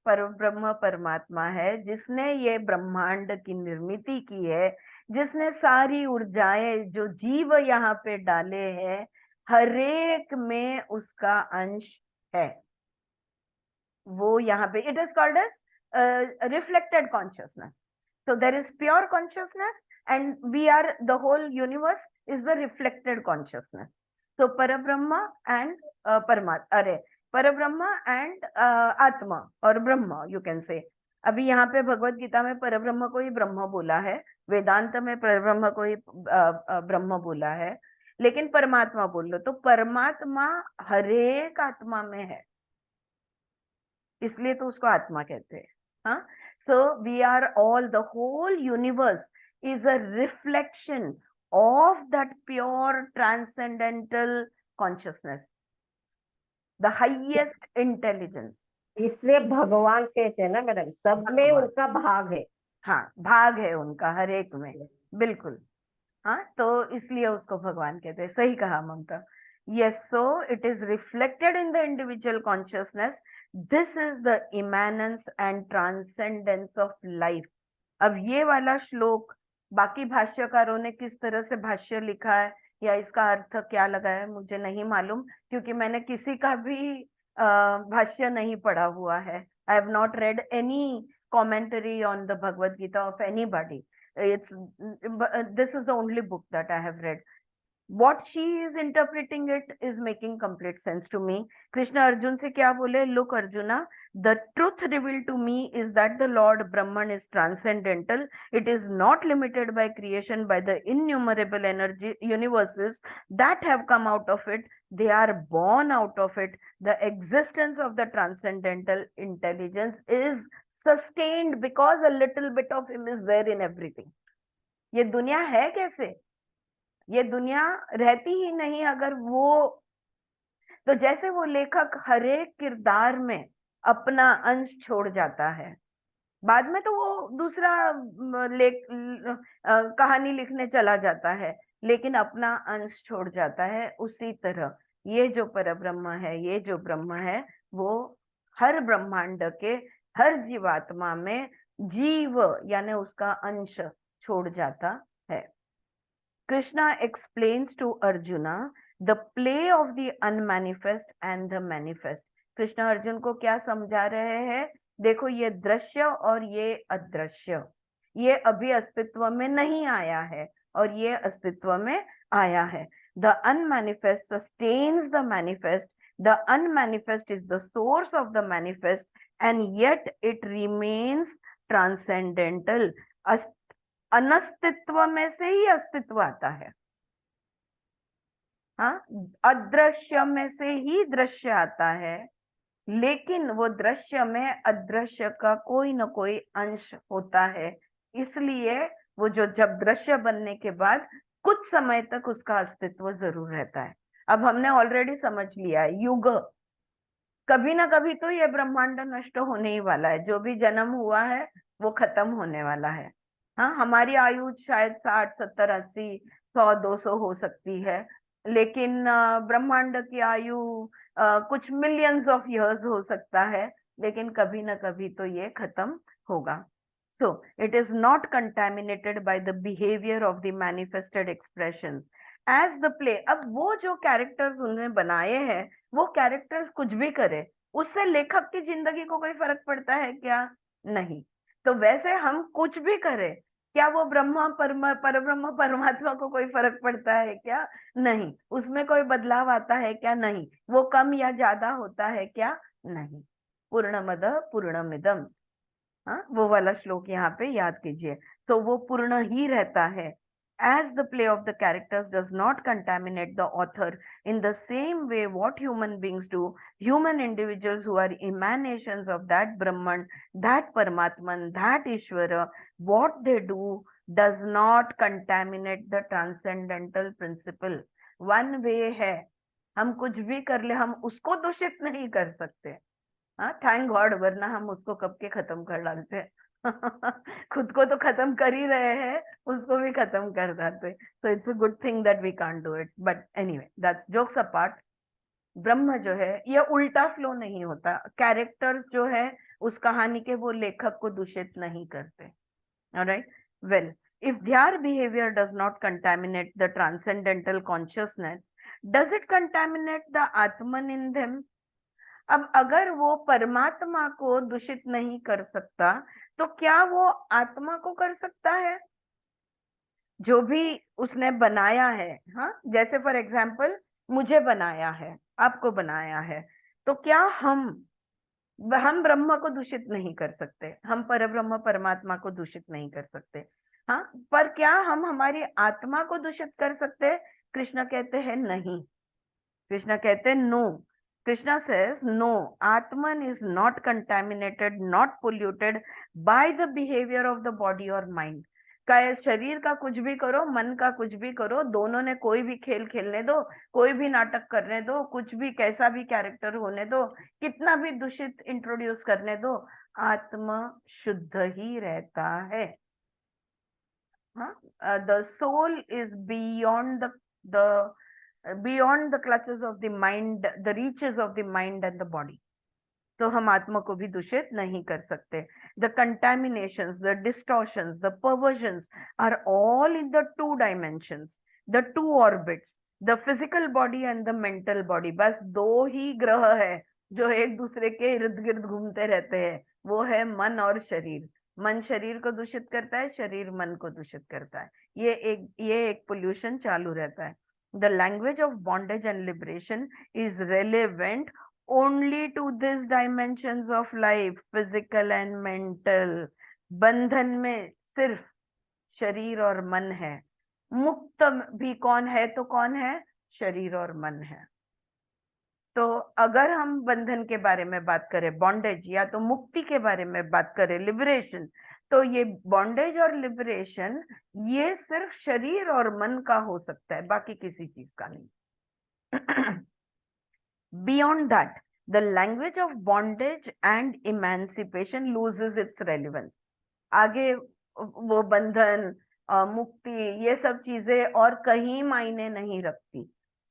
परब्रह्म परमात्मा है जिसने ये ब्रह्मांड की निर्मिति की है, जिसने सारी ऊर्जाएं जो जीव यहाँ पे डाले हैं, हरेक में उसका अंश है। वो यहाँ पे it is called as reflected consciousness. So there is pure consciousness and we are, the whole universe is the reflected consciousness. So Parabrahma and Parabrahma and Atma or Brahma you can say. अभी यहाँ पे भगवत गीता में परब्रह्म को ही ब्रह्म बोला है, वेदांत में परब्रह्म को ही ब्रह्म बोला है, लेकिन परमात्मा बोल लो तो परमात्मा हरेक आत्मा में है, इसलिए तो उसको आत्मा कहते हैं. हाँ, so we are all, the whole universe is a reflection of that pure transcendental consciousness. The highest intelligence. इसलिए भगवान कहते हैं ना मैडम, सब में भगवान। उनका भाग है। हाँ, भाग है उनका हर एक में, बिल्कुल। हाँ, तो इसलिए उसको भगवान कहते हैं। सही कहा Mamta. Yes, so it is reflected in the individual consciousness. This is the immanence and transcendence of life. अब ये वाला श्लोक बाकी भाष्यकारों ने किस तरह से भाष्य लिखा है या इसका अर्थ क्या लगा है मुझे नहीं मालूम, क्योंकि मैंने किसी का भी भाष्य नहीं पढ़ा हुआ है। I have not red any commentary on the Bhagavad Gita of anybody. This is the only book that I have read. What she is interpreting it is making complete sense to me. Krishna Arjun से क्या बोले? Look Arjuna, the truth revealed to me is that the Lord Brahman is transcendental. It is not limited by creation, by the innumerable energy universes that have come out of it. They are born out of it. The existence of the transcendental intelligence is sustained because a little bit of him is there in everything. ये दुनिया है कैसे? ये दुनिया रहती ही नहीं अगर वो, तो जैसे वो लेखक हर एक किरदार में अपना अंश छोड़ जाता है, बाद में तो वो दूसरा कहानी लिखने चला जाता है, लेकिन अपना अंश छोड़ जाता है। उसी तरह ये जो परब्रह्म है, ये जो ब्रह्म है, वो हर ब्रह्मांड के हर जीवात्मा में जीव यानी उसका अंश छोड़ जाता है। Krishna explains to Arjuna the play of the unmanifest and the manifest. Krishna Arjun को क्या समझा रहे हैं? देखो, ये दृश्य और ये अदृश्य, ये अभी अस्तित्व में नहीं आया है और ये अस्तित्व में आया है। The unmanifest sustains the manifest, the unmanifest is the source of the manifest and yet it remains transcendental. अनस्तित्व में से ही अस्तित्व आता है। हाँ, अदृश्य में से ही दृश्य आता है, लेकिन वो दृश्य में अदृश्य का कोई न कोई अंश होता है। इसलिए वो जो जब दृश्य बनने के बाद कुछ समय तक उसका अस्तित्व जरूर रहता है। अब हमने ऑलरेडी समझ लिया है, युग कभी ना कभी तो ये ब्रह्मांड नष्ट होने ही वाला है। जो भी जन्म हुआ है वो खत्म होने वाला है। हाँ, हमारी आयु शायद 60, 70, 80, 100, 200 हो सकती है, लेकिन ब्रह्मांड की आयु कुछ मिलियंस ऑफ इयर्स हो सकता है, लेकिन कभी ना कभी तो ये खत्म होगा। So it is not contaminated by the behavior of the manifested expressions as the play. अब वो जो कैरेक्टर्स उन्होंने बनाए हैं, वो कैरेक्टर्स कुछ भी करे, उससे लेखक की जिंदगी को कोई फर्क पड़ता है क्या? नहीं। तो वैसे हम कुछ भी करें, क्या वो परब्रह्म परमात्मा को कोई फर्क पड़ता है क्या? नहीं। उसमें कोई बदलाव आता है क्या? नहीं। वो कम या ज्यादा होता है क्या? नहीं। पूर्णमद पूर्णमिदम, हाँ, वो वाला श्लोक यहाँ पे याद कीजिए। तो वो पूर्ण ही रहता है। As the play of the characters does not contaminate the author, in the same way what human beings do, human individuals who are emanations of that Brahman, that Paramatman, that Ishvara, what they do does not contaminate the transcendental principle. One way है, हम कुछ भी कर ले, हम उसको दूषित नहीं कर सकते। हाँ, थैंक गॉड, वरना हम उसको कब के खत्म कर डालते। खुद को तो खत्म कर ही रहे हैं, उसको भी खत्म कर देते। So it's a good thing that we can't do it, but anyway that's jokes apart. Brahman जो है ये उल्टा फ्लो नहीं होता। कैरेक्टर्स जो है उस कहानी के, वो लेखक को दूषित नहीं करते। Alright, well, if their behavior does not contaminate the transcendental consciousness, does it contaminate the Atman in them? अब अगर वो परमात्मा को दूषित नहीं कर सकता, तो क्या वो आत्मा को कर सकता है? जो भी उसने बनाया है, हाँ, जैसे फॉर एग्जाम्पल मुझे बनाया है, आपको बनाया है, तो क्या हम ब्रह्म को दूषित नहीं कर सकते, हम परब्रह्म परमात्मा को दूषित नहीं कर सकते। हाँ, पर क्या हम हमारी आत्मा को दूषित कर सकते? कृष्ण कहते हैं नहीं। कृष्ण कहते हैं no. Krishna says, no, Atman is not contaminated, not polluted by the behavior of the body or mind. शरीर का कुछ भी करो, मन का कुछ भी करो, दोनों ने कोई भी खेल खेलने दो, कोई भी नाटक करने दो, कुछ भी कैसा भी कैरेक्टर होने दो, कितना भी दूषित इंट्रोड्यूस करने दो, आत्मा शुद्ध ही रहता है। The soul is beyond the clutches of the mind, the reaches of the mind and the body. तो हम आत्मा को भी दूषित नहीं कर सकते। The contaminations, the distortions, the perversions are all in the 2 dimensions, the 2 orbits, the physical body and the mental body. बस 2 ही ग्रह है जो एक दूसरे के इर्द गिर्द घूमते रहते हैं, वो है मन और शरीर। मन शरीर को दूषित करता है, शरीर मन को दूषित करता है। ये एक पोल्यूशन चालू रहता है। The language of bondage and liberation is relevant only to these dimensions of life, physical and mental। बंधन में सिर्फ शरीर और मन है। मुक्त भी कौन है? तो कौन है? शरीर और मन है। तो अगर हम बंधन के बारे में बात करें, बॉन्डेज या तो मुक्ति के बारे में बात करें, लिबरेशन, तो ये बॉन्डेज और लिबरेशन ये सिर्फ शरीर और मन का हो सकता है, बाकी किसी चीज का नहीं। Beyond that, the language of bondage and emancipation loses its relevance। आगे वो बंधन, मुक्ति, ये सब चीजें और कहीं मायने नहीं रखती,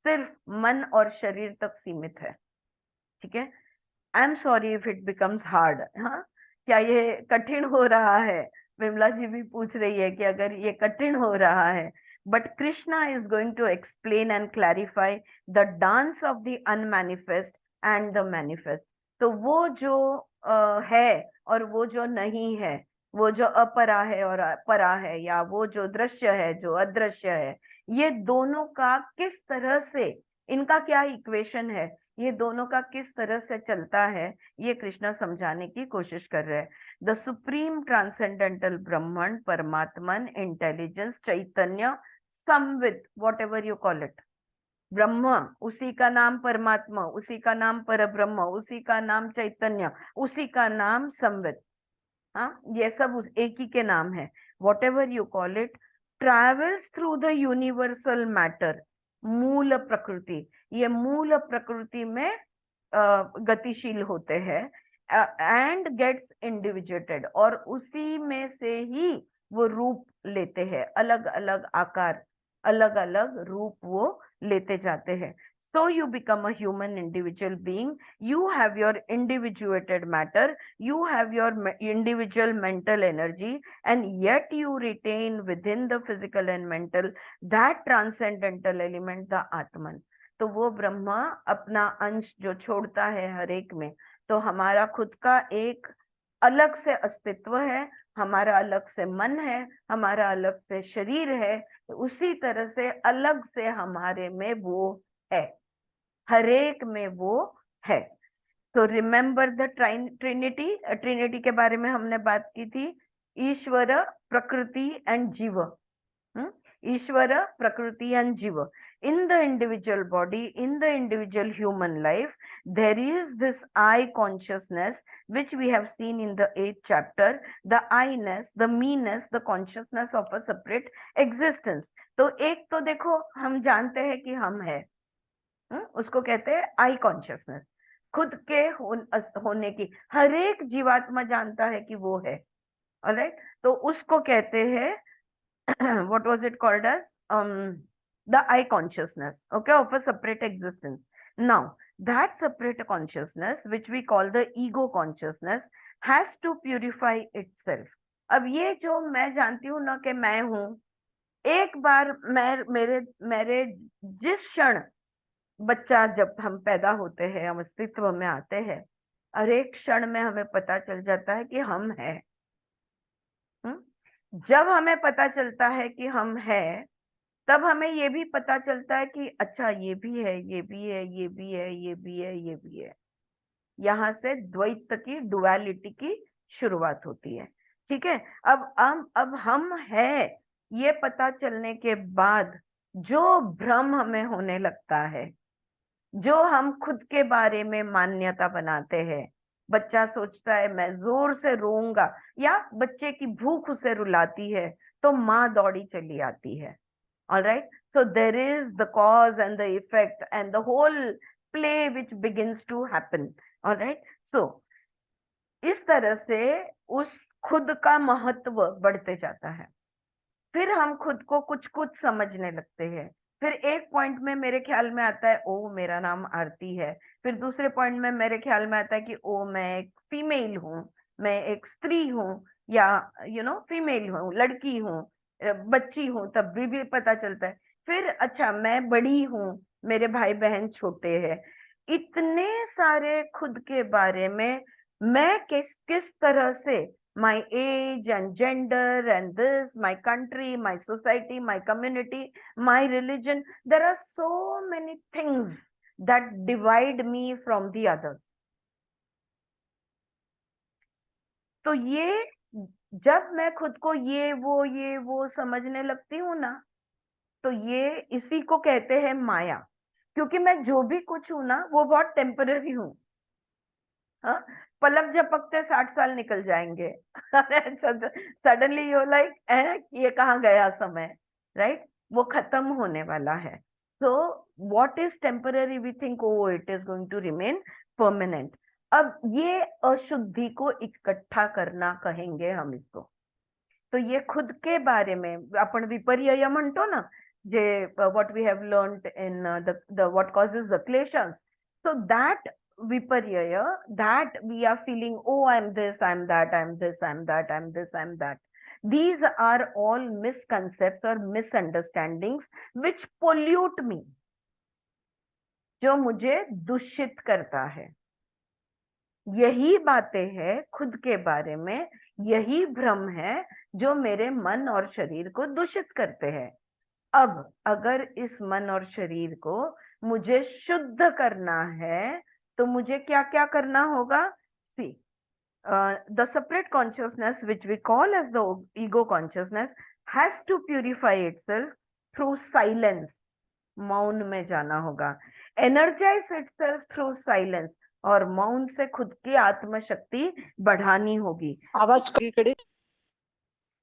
सिर्फ मन और शरीर तक सीमित है। ठीक है। आई am sorry if it becomes hard. हाँ, क्या ये कठिन हो रहा है? विमला जी भी पूछ रही है कि अगर ये कठिन हो रहा है, but Krishna is going to explain and clarify the dance of the unmanifest and the manifest। तो वो जो है और वो जो नहीं है, वो जो अपरा है और परा है, या वो जो दृश्य है जो अदृश्य है, ये दोनों का किस तरह से, इनका क्या इक्वेशन है, ये दोनों का किस तरह से चलता है, ये कृष्णा समझाने की कोशिश कर रहे हैं। The supreme transcendental Brahman, Paramatman, intelligence, Chaitanya, Samvit, whatever you call it, Brahma, उसी का नाम परमात्मा, उसी का नाम परब्रह्म, उसी का नाम चैतन्य, उसी का नाम समवित। हाँ, ये सब एक ही के नाम है। What ever you call it, travels through the universal matter, मूल प्रकृति। ये मूल प्रकृति में गतिशील होते हैं एंड गेट्स इंडिविजुएटेड, और उसी में से ही वो रूप लेते हैं, अलग अलग आकार, अलग अलग रूप वो लेते जाते हैं। So you become a human individual being, you have your individuated matter, you have your individual mental energy, and yet you retain within the physical and mental that transcendental element, the Atman। तो वो ब्रह्मा अपना अंश जो छोड़ता है हर एक में, तो हमारा खुद का एक अलग से अस्तित्व है, हमारा अलग से मन है, हमारा अलग से शरीर है, तो उसी तरह से अलग से हमारे में वो है, हर एक में वो है। तो रिमेम्बर द ट्रिनिटी। ट्रिनिटी के बारे में हमने बात की थी, ईश्वर, प्रकृति एंड जीव। ईश्वर, प्रकृति एंड जीव। In the individual body, in the individual human life, there is this I consciousness, which we have seen in the 8th chapter, the I-ness, the me-ness, the consciousness of a separate existence। तो एक तो देखो, हम जानते हैं कि हम है, उसको कहते हैं आई कॉन्शियसनेस, खुद के होने की हर एक जीवात्मा जानता है कि वो है। ऑलराइट, तो उसको कहते हैं what was it called as the I consciousness, okay, of a separate existence। Now that separate consciousness, which we call the ego consciousness, has to purify itself। अब ये जो मैं जानती हूँ ना कि मैं हूँ, एक बार मेरे जिस क्षण बच्चा, जब हम पैदा होते हैं, हम अस्तित्व में आते हैं, हर एक क्षण में हमें पता चल जाता है कि हम हैं। जब हमें पता चलता है कि हम हैं, तब हमें ये भी पता चलता है कि अच्छा ये भी है, ये भी है, ये भी है, ये भी है, ये भी है। यहाँ से द्वैत की, डुअलिटी की शुरुआत होती है। ठीक है। अब हम है, ये पता चलने के बाद जो भ्रम हमें होने लगता है, जो हम खुद के बारे में मान्यता बनाते हैं, बच्चा सोचता है मैं जोर से रोऊंगा, या बच्चे की भूख उसे रुलाती है, तो माँ दौड़ी चली आती है. All right. So there is the cause and the effect and the whole play which begins to happen. All right. So इस तरह से उस खुद का महत्व बढ़ते जाता है. फिर हम खुद को कुछ कुछ समझने लगते हैं. फिर एक पॉइंट में मेरे ख्याल में आता है ओ मेरा नाम आरती है. फिर दूसरे पॉइंट में मेरे ख्याल में आता है कि ओ मैं एक फीमेल हूँ, मैं एक स्त्री हूँ, या फीमेल हूँ, लड़की हूँ, बच्ची हूँ, तब भी पता चलता है. फिर अच्छा मैं बड़ी हूँ, मेरे भाई बहन छोटे हैं. इतने सारे खुद के बारे में मैं किस किस तरह से my age and gender and this, my country, my society, my community, my religion, there are so many things that divide me from the others. तो ये जब मैं खुद को ये वो समझने लगती हूँ ना, तो ये इसी को कहते हैं माया. क्योंकि मैं जो भी कुछ हूं ना वो बहुत टेम्पररी हूँ. हाँ, पलक झपकते 60 साल निकल जाएंगे. सडनली यू लाइक ये कहाँ गया समय, राइट? वो खत्म होने वाला है. So what is temporary we think oh it is going to remain permanent. अब ये अशुद्धि को इकट्ठा करना कहेंगे हम इसको. तो ये खुद के बारे में आपण विपर्यय म्हणतो ना, जे what we have learned in the what causes the kleshas. So that viparyaya, that we are feeling, oh I'm this, I'm that, I'm this, I'm that, I'm this, I'm that. These are all misconceptions or misunderstandings which pollute me, जो मुझे दूषित करता है. यही बातें हैं खुद के बारे में, यही भ्रम है जो मेरे मन और शरीर को दूषित करते हैं. अब अगर इस मन और शरीर को मुझे शुद्ध करना है तो मुझे क्या क्या करना होगा? सी, the separate consciousness which we call as the ego consciousness has to purify itself through silence. मौन में जाना होगा. energize itself through silence. और मौन से खुद की आत्मशक्ति बढ़ानी होगी. आवाज कड़े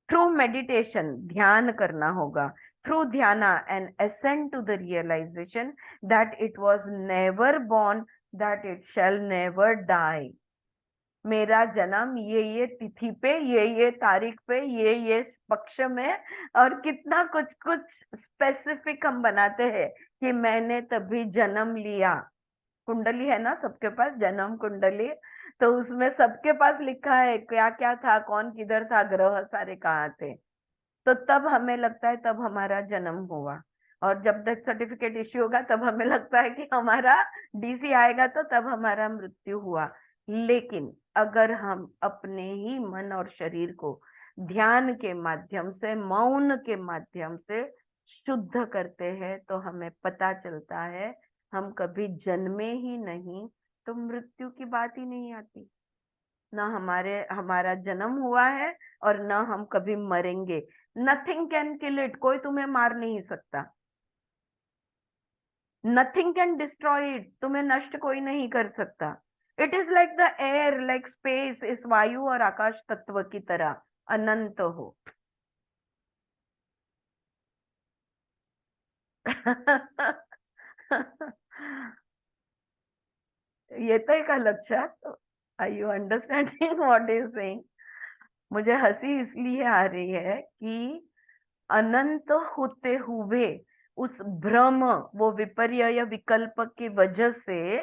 थ्रू मेडिटेशन, ध्यान करना होगा. Through dhyana and ascend to the realization that it was never born, that it shall never die. मेरा जन्म ये तिथि पे, ये तारीख पे, ये पक्ष में, और कितना कुछ कुछ स्पेसिफिक हम बनाते हैं कि मैंने तभी जन्म लिया. कुंडली है ना सबके पास, जन्म कुंडली. तो उसमें सबके पास लिखा है क्या क्या था, कौन किधर था, ग्रह सारे कहाँ थे. तो तब हमें लगता है तब हमारा जन्म हुआ. और जब डेथ सर्टिफिकेट इश्यू होगा तब हमें लगता है कि हमारा डीसी आएगा, तो तब हमारा मृत्यु हुआ. लेकिन अगर हम अपने ही मन और शरीर को ध्यान के माध्यम से, मौन के माध्यम से शुद्ध करते हैं, तो हमें पता चलता है हम कभी जन्मे ही नहीं, तो मृत्यु की बात ही नहीं आती. ना हमारा जन्म हुआ है और ना हम कभी मरेंगे. Nothing can kill it. कोई तुम्हें मार नहीं सकता. Nothing can destroy it. तुम्हें नष्ट कोई नहीं कर सकता. It is like the air, like space. इस वायु और आकाश तत्व की तरह अनंत हो. येतंय का लक्षात? Are you understanding what is saying? मुझे हंसी इसलिए आ रही है कि अनंत होते हुए उस भ्रम, वो विपर्यय विकल्प की वजह से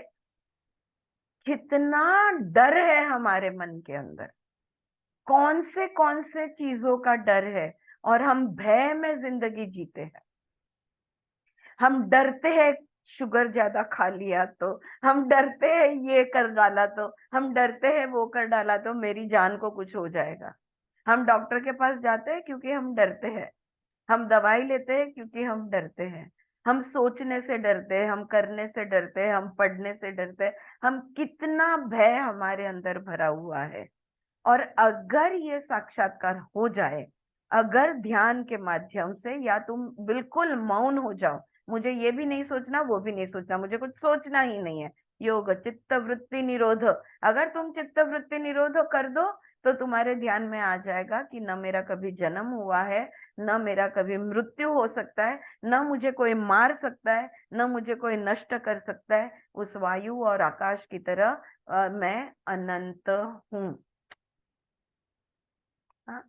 कितना डर है हमारे मन के अंदर. कौन से चीजों का डर है, और हम भय में जिंदगी जीते हैं. हम डरते हैं शुगर ज्यादा खा लिया तो, हम डरते हैं ये कर डाला तो, हम डरते हैं वो कर डाला तो मेरी जान को कुछ हो जाएगा. हम डॉक्टर के पास जाते हैं क्योंकि हम डरते हैं. हम दवाई लेते हैं क्योंकि हम डरते हैं. हम सोचने से डरते हैं, हम करने से डरते हैं, हम पढ़ने से डरते हैं. हम कितना भय हमारे अंदर भरा हुआ है. और अगर ये साक्षात्कार हो जाए, अगर ध्यान के माध्यम से, या तुम बिल्कुल मौन हो जाओ, मुझे ये भी नहीं सोचना, वो भी नहीं सोचना, मुझे कुछ सोचना ही नहीं है. योग चित्त वृत्ति निरोध. अगर तुम चित्त वृत्ति निरोध कर दो तो तुम्हारे ध्यान में आ जाएगा कि न मेरा कभी जन्म हुआ है, न मेरा कभी मृत्यु हो सकता है, न मुझे कोई मार सकता है, न मुझे कोई नष्ट कर सकता है। उस वायु और आकाश की तरह मैं अनंत हूँ। हाँ?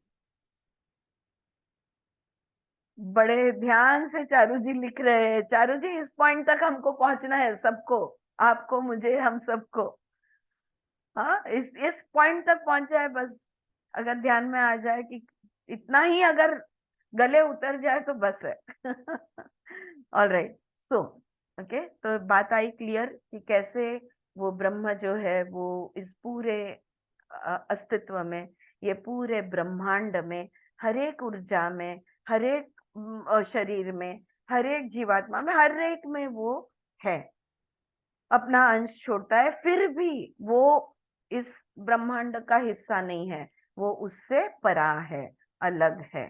बड़े ध्यान से चारू जी लिख रहे हैं। चारू जी, इस पॉइंट तक हमको पहुंचना है, सबको, आपको, मुझे, हम सबको। हाँ, इस पॉइंट तक पहुंचा है बस। अगर ध्यान में आ जाए कि इतना ही अगर गले उतर जाए तो बस है। ऑल राइट, सो ओके, तो बात आई क्लियर कि कैसे वो ब्रह्म जो है वो इस पूरे अस्तित्व में, ये पूरे ब्रह्मांड में, हर एक ऊर्जा में, हर एक शरीर में, हर एक जीवात्मा में, हर एक में वो है, अपना अंश छोड़ता है, फिर भी वो इस ब्रह्मांड का हिस्सा नहीं है, वो उससे परा है, अलग है।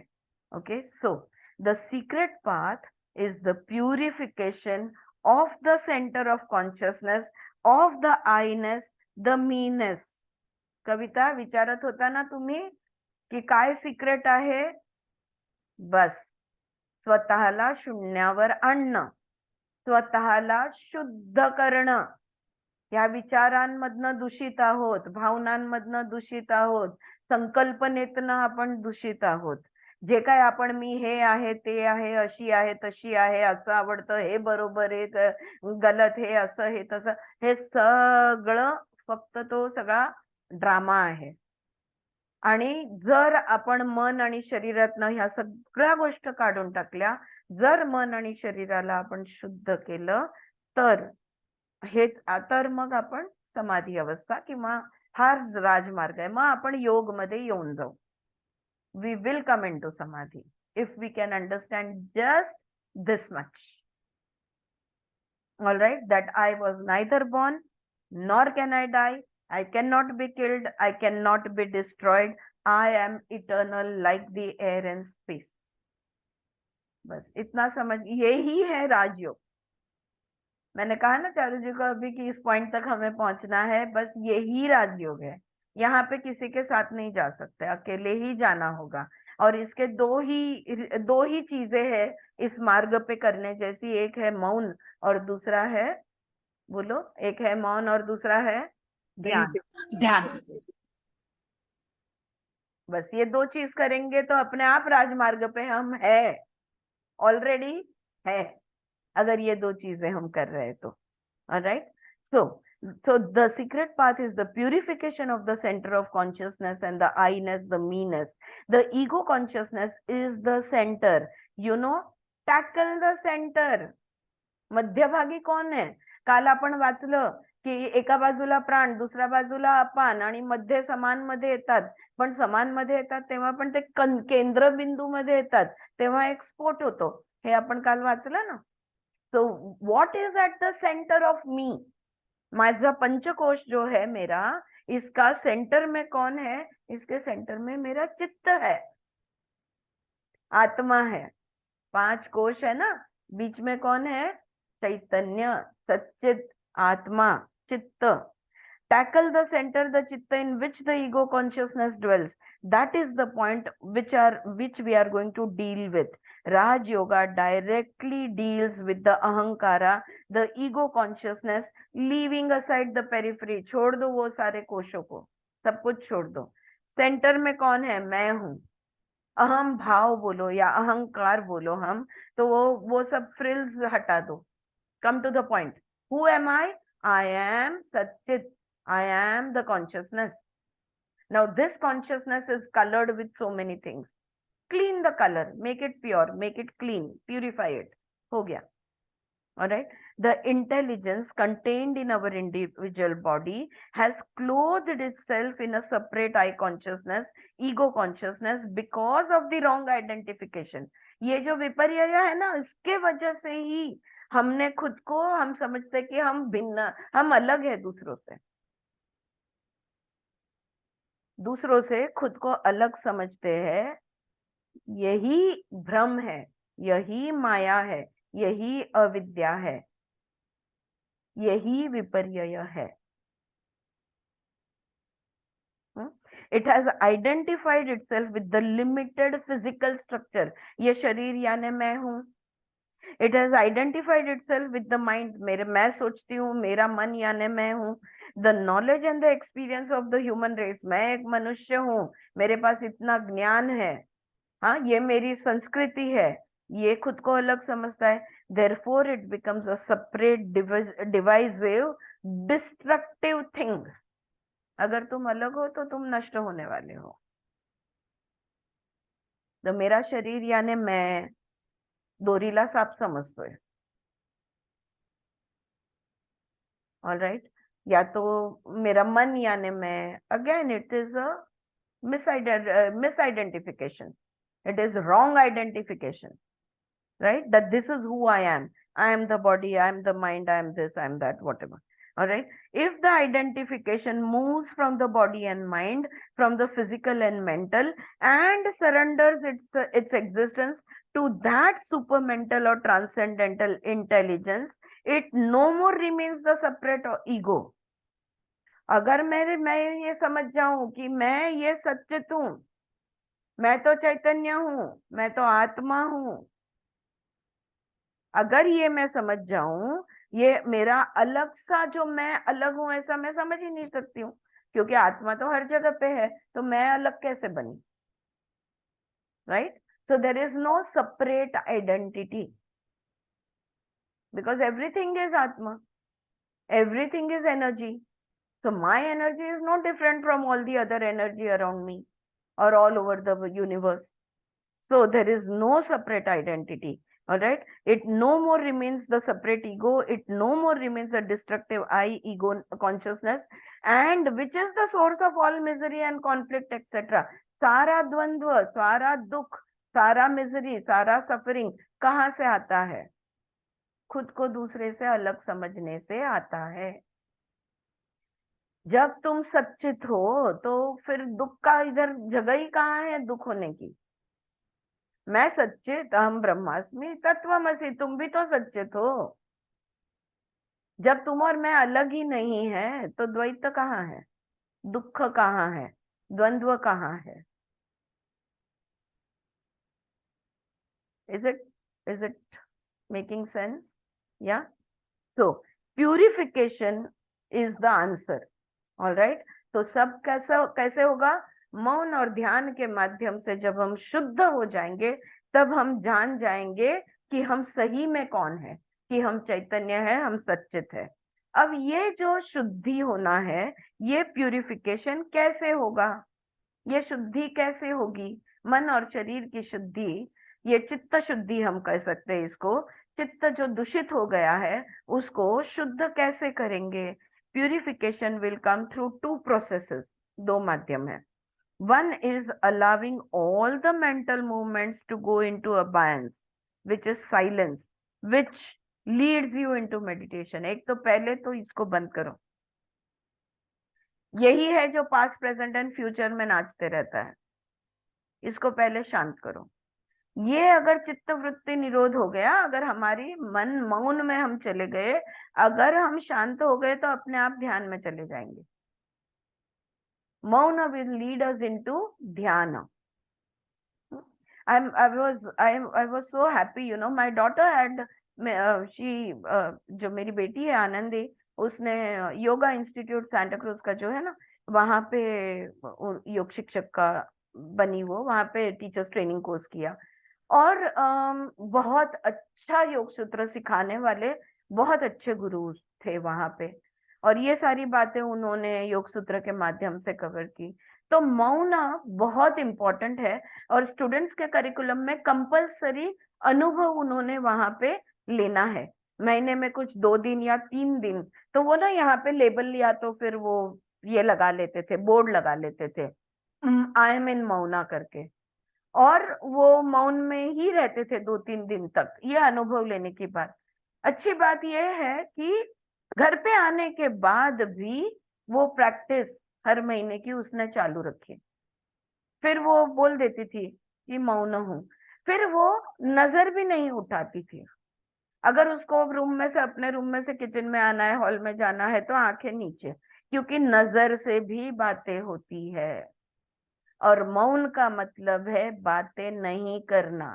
Okay, so the secret path is the purification of the centre of consciousness, of the Iness, the meness. Kavita विचारत होता ना तुम्ही की काय सिक्रेट आहे? बस स्वतःला शून्यावर आणणं, स्वतःला शुद्ध करणं. या विचारांमधनं दूषित आहोत, भावनांमधनं दूषित आहोत, संकल्पनेतनं आपण दूषित आहोत. जे काय आपण मी हे आहे, ते आहे, अशी आहे, तशी आहे, असं आवडतं, हे बरोबर आहे, गलत, हे असं, हे तसं, हे सगळं फक्त तो सगळा ड्रामा आहे. आणि जर आपण मन आणि शरीरातनं ह्या सगळ्या गोष्टी काढून टाकल्या, जर मन आणि शरीराला आपण शुद्ध केलं, तर हेच, तर मग आपण समाधी अवस्था किंवा हा राजमार्ग आहे, मग आपण योग मध्ये येऊन जाऊ. We will come into samadhi if we can understand just this much. All right, that I was neither born nor can I die, I cannot be killed, I cannot be destroyed, I am eternal like the air and space. बस इतना समझ, यही है राजयोग. मैंने कहा ना चारू जी को अभी कि इस पॉइंट तक हमें पहुंचना है, बस यही राजयोग है. यहाँ पे किसी के साथ नहीं जा सकते, अकेले ही जाना होगा. और इसके दो ही चीजें हैं इस मार्ग पे करने जैसी. एक है मौन और दूसरा है, बोलो, एक है मौन और दूसरा है ध्यान. ध्यान. बस ये दो चीज करेंगे तो अपने आप राजमार्ग पे हम है, ऑलरेडी है, अगर ये दो चीजें हम कर रहे हैं तो. Alright, so the secret path is the purification of the center of consciousness and the I-ness, the me-ness. The ego consciousness is the center, you know, tackle the center. मध्यभागी कोण आहे? काल आपण वाचलं की एका बाजूला प्राण, दुसऱ्या बाजूला अपान, आणि मध्ये समान मध्ये येतात. पण समान मध्ये येतात तेव्हा पण ते केंद्रबिंदू मध्ये येतात, तेव्हा एक स्फोट होतो. हे आपण काल वाचलं ना. So what is at the centre of me? माझा पंचकोश जो है मेरा, इसका सेंटर में कौन है? इसके सेंटर में मेरा चित्त है, आत्मा है. 5 कोश है ना, बीच में कौन है? चैतन्य, सच्चित, आत्मा, चित्त. Tackle the center, the chitta, in which the ego consciousness dwells. That is the point which we are going to deal with. Raj Yoga directly deals with the ahankara, the ego consciousness, leaving aside the periphery. छोड़ दो वो सारे कोशों को, सब कुछ छोड़ दो. Centre में कौन है? मैं हूँ. अहम भाव बोलो या अहंकार बोलो हम, तो वो सब फ्रिल्स हटा दो. Come to the point. Who am I? I am Satchit. I am the consciousness. Now this consciousness is colored with so many things. Clean the color, make it pure, make it clean, purify it. हो गया. All right. The intelligence contained in our individual body has clothed itself in a separate I consciousness, ego consciousness, because of the wrong identification. ये जो विपर्य है ना, इसके वजह से ही हमने खुद को, हम समझते कि हम भिन्न, हम अलग है दूसरों से खुद को अलग समझते हैं. यही भ्रम है, यही माया है, यही अविद्या है, यही विपर्य है. It has identified itself with the limited physical structure. ये शरीर यानी मैं हूँ. It has identified itself with the mind. मेरे मैं सोचती हूँ, मेरा मन यानी मैं हूँ. The knowledge and the experience of the human race. मैं एक मनुष्य हूँ, मेरे पास इतना ज्ञान है. हाँ, ये मेरी संस्कृति है, ये खुद को अलग समझता है. Therefore it becomes a separate divisive destructive thing. अगर तुम अलग हो तो तुम नष्ट होने वाले हो. तो मेरा शरीर यानी मैं दोरीला साप समजतोय. ऑलराइट. या तो मेरा मन यानी मैं, again it is a misidentification. It is wrong identification, right? That this is who I am. I am the body, I am the mind, I am this, I am that, whatever. All right. If the identification moves from the body and mind, from the physical and mental, and surrenders its existence to that supermental or transcendental intelligence, it no more remains the separate ego. अगर मैं ये समझ जाऊं कि मैं ये सच्चित हूं, मैं तो चैतन्य हूं, मैं तो आत्मा हूं, अगर ये मैं समझ जाऊं, ये मेरा अलग सा जो मैं अलग हूं ऐसा मैं समझ ही नहीं सकती हूँ, क्योंकि आत्मा तो हर जगह पे है, तो मैं अलग कैसे बनी. Right. So there is no separate identity, because everything is atma, everything is energy. So my energy is no different from all the other energy around me or all over the universe. So there is no separate identity. All right. It no more remains the separate ego. It no more remains a destructive I, ego consciousness, and which is the source of all misery and conflict, etc. सारा द्वंद्व, सारा दुख, सारा misery, सारा suffering कहाँ से आता है? खुद को दूसरे से अलग समझने से आता है. जब तुम सच्चित हो तो फिर दुख का इधर जगह ही कहाँ है दुख होने की. मैं सच्चित, अहम ब्रह्मास्मि तत्वमसि, तुम भी तो सच्चित हो. जब तुम और मैं अलग ही नहीं है तो द्वैत कहाँ है, दुख कहाँ है, द्वंद्व कहाँ है? Is it making sense? Yeah. So purification is the answer. All right. तो सब कैसे होगा? मौन और ध्यान के माध्यम से जब हम शुद्ध हो जाएंगे, तब हम जान जाएंगे कि हम सही में कौन है, कि हम चैतन्य है, हम सच्चित है. अब ये जो शुद्धि होना है, ये प्यूरिफिकेशन कैसे होगा, ये शुद्धि कैसे होगी? मन और शरीर की शुद्धि, ये चित्त शुद्धि हम कह सकते हैं इसको. चित्त जो दूषित हो गया है उसको शुद्ध कैसे करेंगे? Purification will come through two processes. दो माध्यम है. One is allowing all the mental movements to go into abeyance, which is silence, which leads you into meditation. एक तो पहले तो इसको बंद करो. यही है जो पास्ट, प्रेजेंट एंड फ्यूचर में नाचते रहता है. इसको पहले शांत करो. ये अगर चित्त वृत्ति निरोध हो गया, अगर हमारी मन मौन में हम चले गए, अगर हम शांत हो गए, तो अपने आप ध्यान में चले जाएंगे. मौन will lead us into ध्यान. I was so happy, you know, my daughter had जो मेरी बेटी है आनंदी, उसने योगा इंस्टीट्यूट सांता क्रूज का जो है ना, वहां पे योग शिक्षक का बनी, वो वहां पे टीचर्स ट्रेनिंग कोर्स किया, और बहुत अच्छा योग सूत्र सिखाने वाले बहुत अच्छे गुरु थे वहां पे, और ये सारी बातें उन्होंने योग सूत्र के माध्यम से कवर की. तो मौन बहुत इम्पोर्टेंट है, और स्टूडेंट्स के करिकुलम में कंपलसरी अनुभव उन्होंने वहां पे लेना है. महीने में कुछ 2 दिन या 3 दिन, तो वो ना यहाँ पे लेबल लिया तो फिर वो ये लगा लेते थे, बोर्ड लगा लेते थे, आई एम इन मौना करके, और वो मौन में ही रहते थे 2-3 दिन तक, ये अनुभव लेने की बात. अच्छी बात यह है कि घर पे आने के बाद भी वो प्रैक्टिस हर महीने की उसने चालू रखी. फिर वो बोल देती थी कि मौन हूं, फिर वो नजर भी नहीं उठाती थी. अगर उसको रूम में से, अपने रूम में से किचन में आना है, हॉल में जाना है, तो आंखें नीचे, क्योंकि नजर से भी बातें होती है. और मौन का मतलब है बातें नहीं करना,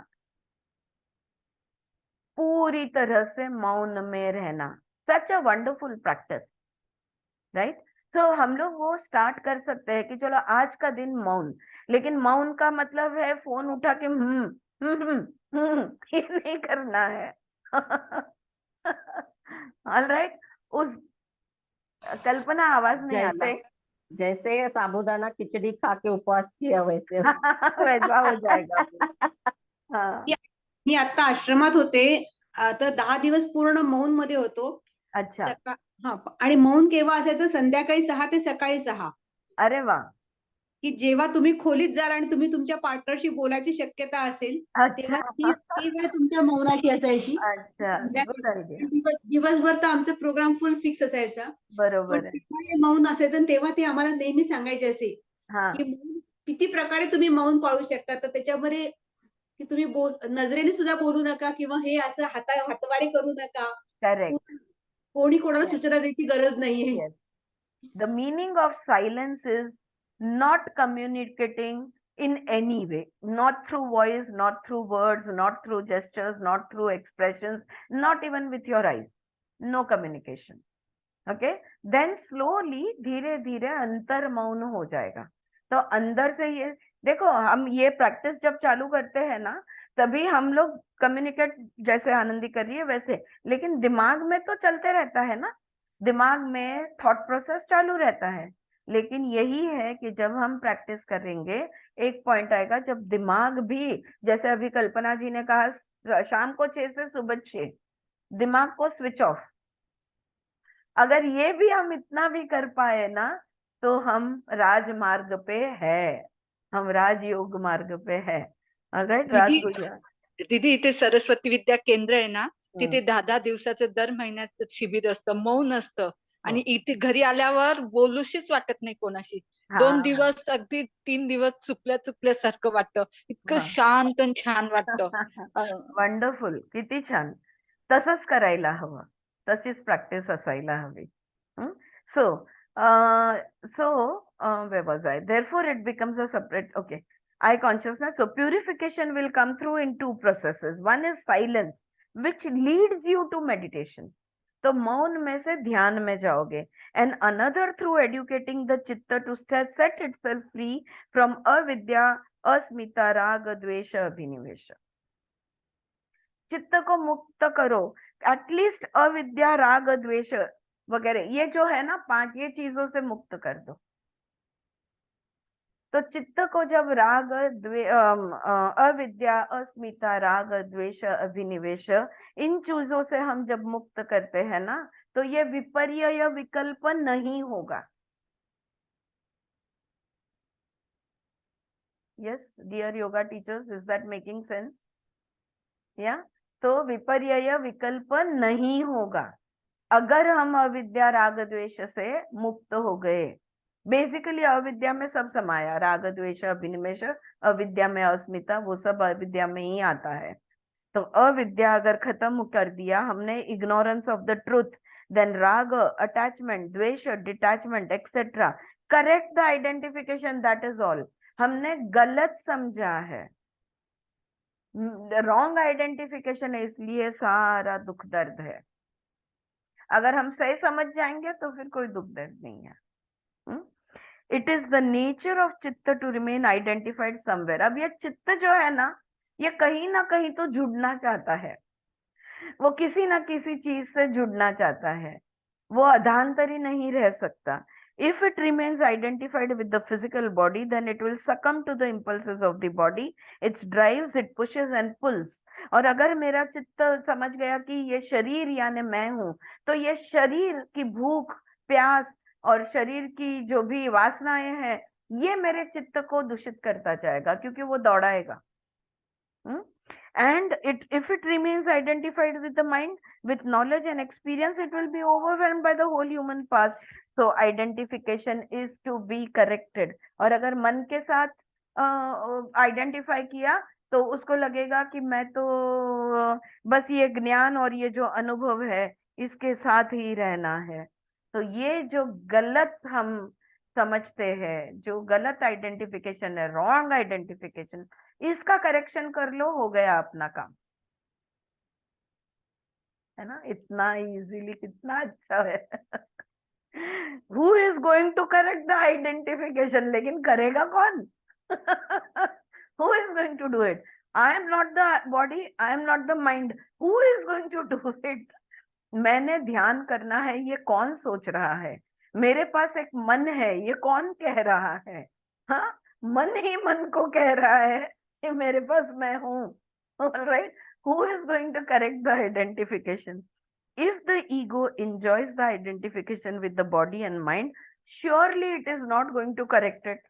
पूरी तरह से मौन में रहना। सच अ वंडरफुल प्रैक्टिस, राइट? तो हम लोग वो स्टार्ट कर सकते हैं कि चलो आज का दिन मौन, लेकिन मौन का मतलब है फोन उठा के ये नहीं करना है। ऑल राइट, उस कल्पना आवाज नहीं आला। जैसे जैसे साबूदाना खिचड़ी खा के उपवास किया वैसे। वैसा हो जाएगा फिर। हाँ, मी आता आश्रमात होते, तर 10 दिवस पूर्ण मौन मध्ये होतो. अच्छा, सकाळ हा आणि मौन केव्हा असायचं? संध्याकाळी 6 ते सकाळी 6, अरे वाह, की जेव्हा तुम्ही खोलीत जाल आणि तुम्ही तुमच्या पार्टनरशी बोलायची शक्यता असेल तेव्हा ती अच्छा, ती वेळ तुमच्या मौनाची असायची. अच्छा, गुड आयडिया, दिवसभर तर आमचा प्रोग्राम फुल फिक्स असायचा, पण बरोबर आहे. तेव्हा हे मौन असायचं आणि तेव्हा ते आम्हाला नेहमी सांगायचे असे हा, की मौन किती प्रकारे तुम्ही मौन पाळू शकता. तर त्याच्यामध्ये की तुम्ही नजरेने सुद्धा बोलू नका किंवा हे असं हातवारे करू नका. करेक्ट, कोणी कोणाला सूचना द्यायची गरज नाहीये. yes. The meaning of silence is not communicating in any way, not through voice, not through words, not through gestures, not through expressions, not even with your eyes. No communication. Okay? Then slowly, धीरे धीरे अंतर मौन हो जाएगा। तो अंदर से ये देखो, हम ये प्रैक्टिस जब चालू करते हैं ना, तभी हम लोग कम्युनिकेट जैसे आनंदी कर रही है वैसे, लेकिन दिमाग में तो चलते रहता है ना, दिमाग में थॉट प्रोसेस चालू रहता है। लेकिन यही है कि जब हम प्रैक्टिस करेंगे, एक पॉइंट आएगा जब दिमाग भी, जैसे अभी कल्पना जी ने कहा शाम को 6 से सुबह 6 दिमाग को स्विच ऑफ, अगर ये भी हम इतना भी कर पाए ना, तो हम राजमार्ग पे है, हम राजयोग मार्ग पे है। अगर दीदी राजगुजा, दीदी इथे सरस्वती विद्या केंद्र आहे ना, तिथे 10 दिवसाचं दर महिन्यात शिबिर असतं, मौन असतं. आणि इथे घरी आल्यावर बोलूशीच वाटत नाही कोणाशी. 2 दिवस अगदी 3 दिवस चुकल्यासारखं वाटतं. इतकं शांत आणि छान वाटतं. वंडरफुल, किती छान, तसंच करायला हवं, तशीच प्रॅक्टिस असायला हवी. सो where was I? Therefore it becomes a separate, okay, eye consciousness. So purification will come through in two processes. One is silence, which leads you to meditation. तो मौन में से ध्यान में जाओगे, and another through educating the chitta to set itself free from avidya, अस्मिता, राग, द्वेष, अभिनिवेश। चित्त को मुक्त करो, एटलीस्ट अविद्या, राग, द्वेष वगैरह, ये जो है ना 5, ये चीजों से मुक्त कर दो। तो चित्त को जब राग, अविद्या, अस्मिता, राग, द्वेष, अभिनिवेश, इन चीजों से हम जब मुक्त करते हैं ना, तो ये विपर्यय विकल्प नहीं होगा। Yes, dear yoga teachers, is that making sense? Yeah? तो विपर्यय विकल्प नहीं होगा अगर हम अविद्या, राग, द्वेष से मुक्त हो गए। बेसिकली अविद्या में सब समाया, राग, द्वेष, अभिनिवेश, अविद्या में अस्मिता, वो सब अविद्या में ही आता है। तो अविद्या अगर खत्म कर दिया हमने, ignorance of the truth, then raga, attachment, dvesha, detachment, etcetera, correct the identification, that is all. हमने गलत समझा है, रॉन्ग आइडेंटिफिकेशन है, इसलिए सारा दुख दर्द है। अगर हम सही समझ जाएंगे तो फिर कोई दुख दर्द नहीं है। It is the nature of चित्त टू रिमेन आइडेंटिफाइड समवेयर। अब ये चित्त जो है ना, ये कहीं ना कहीं तो जुड़ना चाहता है, वो किसी ना किसी चीज से जुड़ना चाहता है, वो अधांतरी नहीं रह सकता। If it remains identified with the physical body, then it will succumb to the impulses of the body, its drives, it pushes and pulls. और अगर मेरा चित्त समझ गया कि ये शरीर यानी मैं हूं, तो ये शरीर की भूख, प्यास और शरीर की जो भी वासनाएं हैं, ये मेरे चित्त को दूषित करता जाएगा, क्योंकि वो दौड़ाएगा। And if it remains identified with the mind, with knowledge and experience, it will be overwhelmed by the whole human past. So identification is to be corrected. और अगर मन के साथ आइडेंटिफाई किया, तो उसको लगेगा कि मैं तो बस ये ज्ञान और ये जो अनुभव है, इसके साथ ही रहना है। तो ये जो गलत हम समझते हैं, जो गलत आइडेंटिफिकेशन है, रॉन्ग आइडेंटिफिकेशन, इसका करेक्शन कर लो, हो गया अपना काम, है ना। इतना इजीली, कितना अच्छा है। Who is going to correct the identification, लेकिन करेगा कौन? Who is going to do it? I am not the body, I am not the mind, who is going to do it? मैंने ध्यान करना है, ये कौन सोच रहा है? मेरे पास एक मन है, ये कौन कह रहा है? हाँ, मन ही मन को कह रहा है कि मेरे पास मैं हूँ, right? Who is going to correct the identification? If the ego enjoys the identification with the body and mind, surely it is not going to correct it.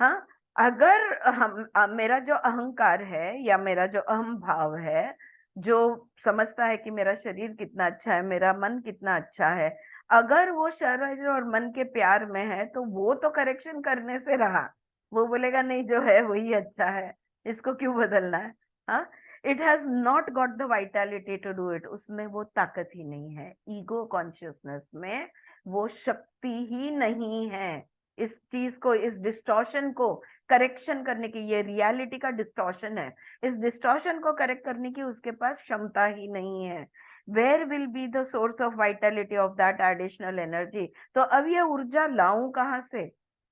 हाँ, अगर मेरा जो अहंकार है या मेरा जो अहम भाव है, जो समझता है कि मेरा शरीर कितना अच्छा है, मेरा मन कितना अच्छा है, अगर वो शरीर और मन के प्यार में है, तो वो तो करेक्शन करने से रहा। वो बोलेगा नहीं, जो है वही अच्छा है, इसको क्यों बदलना है? हाँ, it has not got the vitality to do it. उसमें वो ताकत ही नहीं है, ईगो कॉन्शियसनेस में वो शक्ति ही नहीं है इस चीज को, इस डिस्टॉर्शन को करेक्शन करने की। ये रियलिटी का डिस्टॉर्शन है, इस डिस्टॉर्शन को करेक्ट करने की उसके पास क्षमता ही नहीं है। Where will be the source of vitality of that additional energy? तो अब ये ऊर्जा लाऊं कहाँ से?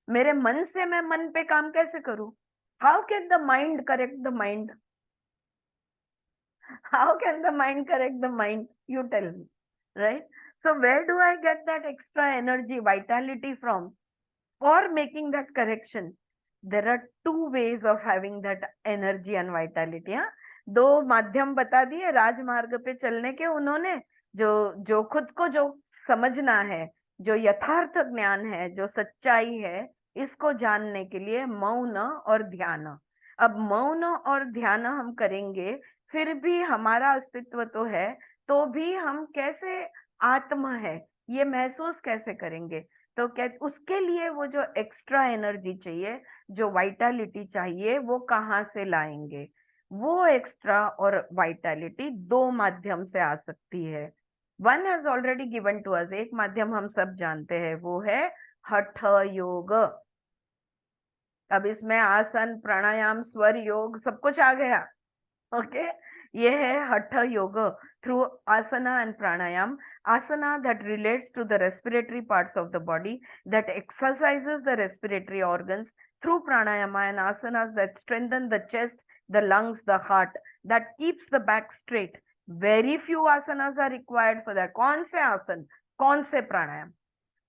मेरे मन से मैं मन पे काम कैसे करूं? How can the mind correct the mind? How can the mind correct the mind? You tell me, right? So where do I get that extra energy, vitality from for making that correction? There are two ways of having that energy and vitality. हाँ, दो माध्यम बता दिए राजमार्ग पे चलने के उन्होंने। जो खुद को जो समझना है, जो यथार्थ ज्ञान है, जो सच्चाई है, इसको जानने के लिए मौन और ध्यान। अब मौन और ध्यान हम करेंगे, फिर भी हमारा अस्तित्व तो है, तो भी हम कैसे आत्म है ये महसूस कैसे करेंगे? तो क्या उसके लिए वो जो एक्स्ट्रा एनर्जी चाहिए, जो वाइटैलिटी चाहिए, वो कहाँ से लाएंगे? वो एक्स्ट्रा और वाइटैलिटी दो माध्यम से आ सकती है। One has already given to us, एक माध्यम हम सब जानते हैं, वो है हठ योग। अब इसमें आसन, प्राणायाम, स्वर योग सब कुछ आ गया। ओके, ये है हठ योग through asana and pranayam. Asana that relates to the respiratory parts of the body, that exercises the respiratory organs through pranayama, and asanas that strengthen the chest, the lungs, the heart, that keeps the back straight. Very few asanas are required for that. कौन से आसन, कौन से प्राणायाम?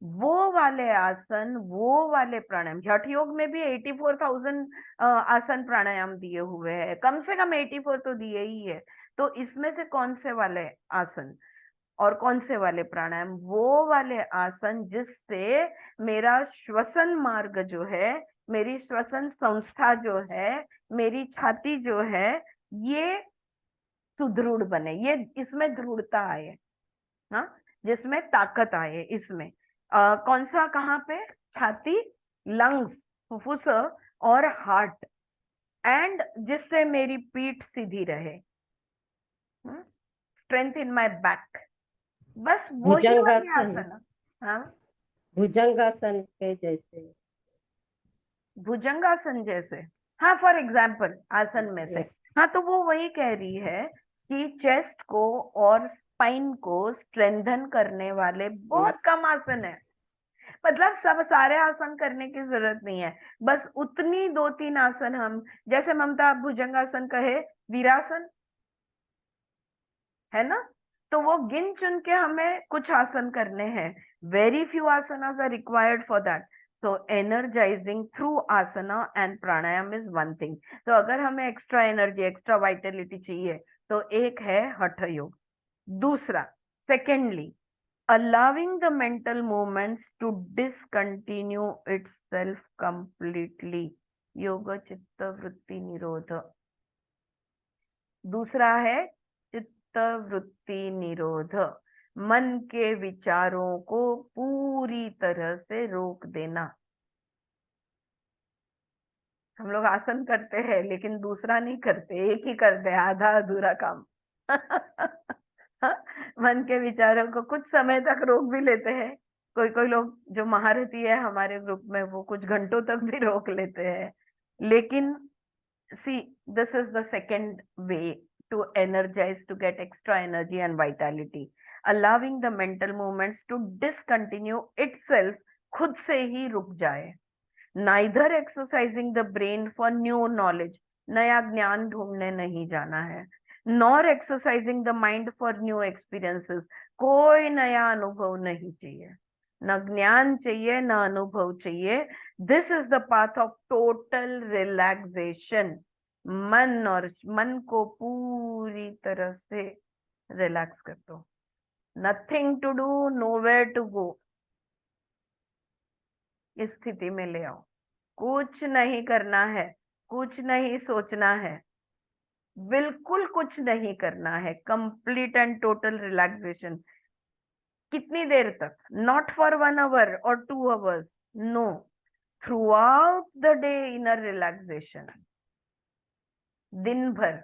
वो वाले आसन, वो वाले प्राणायाम। हठ योग में भी 84,000 आसन प्राणायाम दिए हुए हैं, कम से कम 84 तो दिए ही है। तो इसमें से कौन से वाले आसन और कौन से वाले प्राणायाम? वो वाले आसन जिससे मेरा श्वसन मार्ग जो है, मेरी श्वसन संस्था जो है, मेरी छाती जो है, ये सुदृढ़ बने, ये इसमें दृढ़ता आए, हाँ, जिसमें ताकत आए। इसमें कौन सा, कहाँ पे? छाती, लंग्स, फुफ्फुस और हार्ट, एंड जिससे मेरी पीठ सीधी रहे, स्ट्रेंथ इन माय बैक। बस वही वाली भुजंगासन, आसन। हाँ, भुजंगासन के जैसे, भुजंगासन जैसे, हाँ, फॉर एग्जाम्पल आसन में से। हाँ, तो वो वही कह रही है कि चेस्ट को और स्पाइन को स्ट्रेंथन करने वाले बहुत कम आसन है। मतलब सब सारे आसन करने की जरूरत नहीं है, बस उतनी 2-3 आसन हम, जैसे ममता आप भुजंगासन कहे, वीरासन है ना, तो वो गिन चुन के हमें कुछ आसन करने हैं। Very few asanas are required for that. So energizing through asana and pranayam is one thing. तो अगर हमें एक्स्ट्रा एनर्जी, एक्स्ट्रा वाइटलिटी चाहिए, तो एक है हठ योग। दूसरा, secondly, allowing the mental movements to discontinue itself completely, योग चित्त वृत्ति निरोध। दूसरा है चित्त वृत्ति निरोध, मन के विचारों को पूरी तरह से रोक देना। हम लोग आसन करते हैं लेकिन दूसरा नहीं करते, एक ही करते हैं, आधा अधूरा काम। मन के विचारों को कुछ समय तक रोक भी लेते हैं, कोई कोई लोग जो महारथी है हमारे ग्रुप में वो कुछ घंटों तक भी रोक लेते हैं, लेकिन see, this is the second way to energize, to get extra energy and vitality, allowing the mental movements to discontinue itself, खुद से ही रुक जाए. Neither exercising the brain for new knowledge, नया ज्ञान ढूंढने नहीं जाना है, nor exercising the mind for new experiences, कोई नया अनुभव नहीं चाहिए, न ज्ञान चाहिए न अनुभव चाहिए. This is the path of total relaxation. मन को पूरी तरह से रिलैक्स कर दो. Nothing to do, nowhere to go. इस स्थिति में ले आओ. कुछ नहीं करना है, कुछ नहीं सोचना है, बिल्कुल कुछ नहीं करना है. Complete and total relaxation. कितनी देर तक? नॉट फॉर 1 hour और 2 hours, no, throughout the day inner relaxation. दिन भर.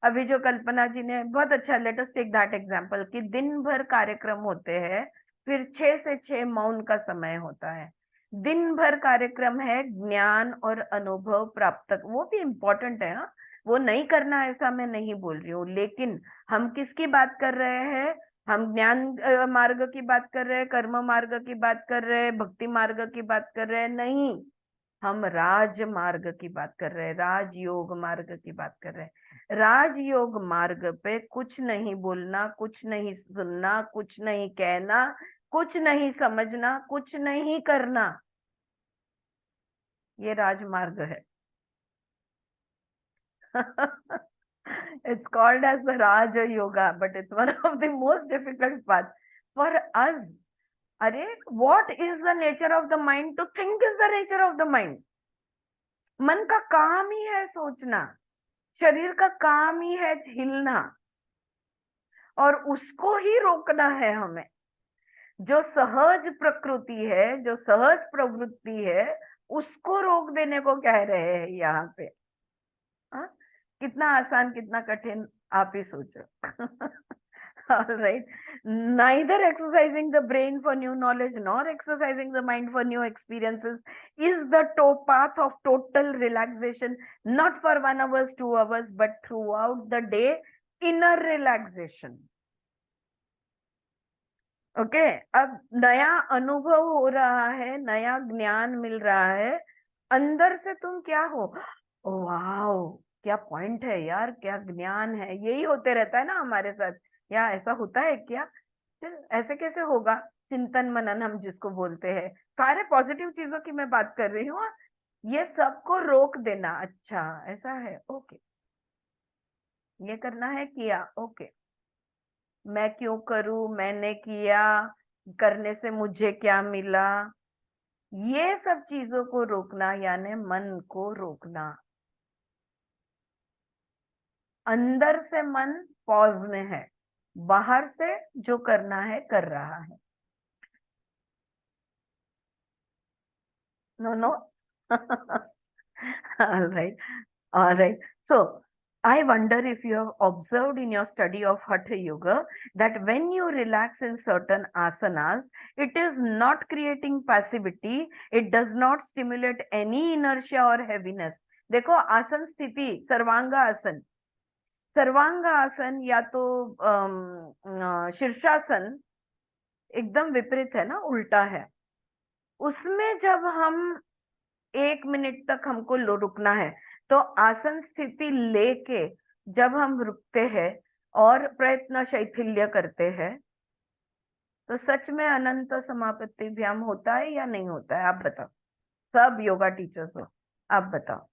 अभी जो कल्पना जी ने बहुत अच्छा, let us take that example कि दिन भर कार्यक्रम होते हैं, फिर 6 से 6 मौन का समय होता है. दिन भर कार्यक्रम है ज्ञान और अनुभव प्राप्त, वो भी इम्पोर्टेंट है. हाँ, वो नहीं करना ऐसा मैं नहीं बोल रही हूँ, लेकिन हम किसकी बात कर रहे हैं? हम ज्ञान मार्ग की बात कर रहे हैं, कर्म मार्ग की बात कर रहे हैं, भक्ति मार्ग की बात कर रहे हैं? नहीं, हम राज मार्ग की बात कर रहे हैं, राजयोग मार्ग की बात कर रहे हैं. राजयोग मार्ग पे कुछ नहीं बोलना, कुछ नहीं सुनना, कुछ नहीं कहना, कुछ नहीं समझना, कुछ नहीं करना, ये राजमार्ग है. It's called as the Raja Yoga, but it's one of the most difficult paths for us. अरे, what is the nature of the mind? To think is the nature of the mind. मन का काम ही है सोचना, शरीर का काम ही है हिलना, और उसको ही रोकना है हमें. जो सहज प्रकृति है, जो सहज प्रवृत्ति है, उसको रोक देने को कह रहे हैं यहाँ पे. हाँ? कितना आसान, कितना कठिन, आप ही सोचो. All right. Neither exercising the brain for new knowledge nor exercising the mind for new experiences is the path of total relaxation, not for 1 hour, 2 hours, but throughout the day, inner relaxation. Okay, अब नया अनुभव हो रहा है, नया ज्ञान मिल रहा है, अंदर से तुम क्या हो? वाओ, क्या पॉइंट है यार, क्या ज्ञान है. यही होते रहता है ना हमारे साथ. या ऐसा होता है क्या? ऐसे कैसे होगा? चिंतन मनन हम जिसको बोलते हैं, सारे पॉजिटिव चीजों की मैं बात कर रही हूँ. ये सबको रोक देना. अच्छा ऐसा है, ओके, ये करना है, किया, ओके, मैं क्यों करूं, मैंने किया, करने से मुझे क्या मिला, ये सब चीजों को रोकना यानी मन को रोकना. अंदर से मन पॉज में है, बाहर से जो करना है कर रहा है. No. All right. So I wonder if you have observed in your study of Hatha Yoga that when you relax in certain asanas, it is not creating passivity, it does not stimulate any inertia or heaviness. देखो, आसन स्थिति, सर्वांग आसन, सर्वांग आसन या तो शीर्षासन एकदम विपरीत है ना, उल्टा है. उसमें जब हम 1 मिनट तक हमको रुकना है, तो आसन स्थिति लेके जब हम रुकते हैं और प्रयत्न शैथिल्य करते हैं, तो सच में अनंत समापत्ति व्यायाम होता है या नहीं होता है? आप बताओ, सब योगा टीचर्स हो, आप बताओ.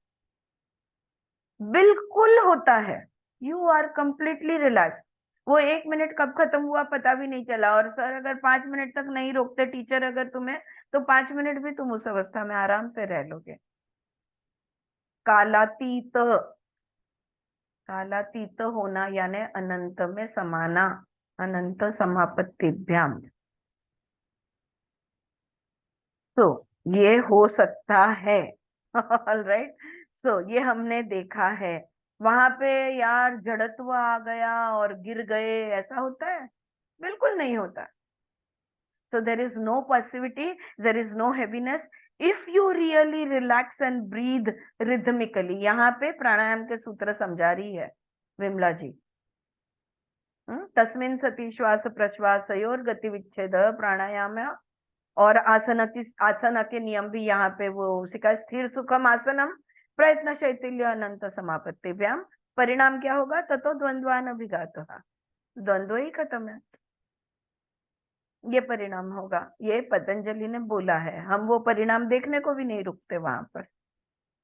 बिल्कुल होता है. You are completely relax. वो 1 मिनट कब खत्म हुआ पता भी नहीं चला. और सर अगर 5 मिनट तक नहीं रोकते टीचर अगर तुम्हें, तो 5 मिनट भी तुम उस अवस्था में आराम से रह लोगे. कालातीत, कालातीत होना यानी अनंत में समाना, अनंत समापत्तिभ्याम. तो ये हो सकता है. ऑलराइट. सो ये हमने देखा है. वहां पे यार जड़त्व आ गया और गिर गए, ऐसा होता है? बिल्कुल नहीं होता. So there is no passivity, there is no heaviness. If you really relax and breathe rhythmically, यहाँ पे प्राणायाम के सूत्र समझा रही है विमला जी। तस्मिन् सति श्वास प्रश्वासयोर गति विच्छेद प्राणायाम, और आसन के नियम भी यहाँ पे वो सिखा। स्थिर सुखम आसनम प्रयत्न शैथिल्य अनंत समापत्तिभ्याम, परिणाम क्या होगा? ततो द्वंद्वान अभिघातः, द्वंद्व ही खत्म है, ये परिणाम होगा। ये पतंजलि ने बोला है, हम वो परिणाम देखने को भी नहीं रुकते वहां पर,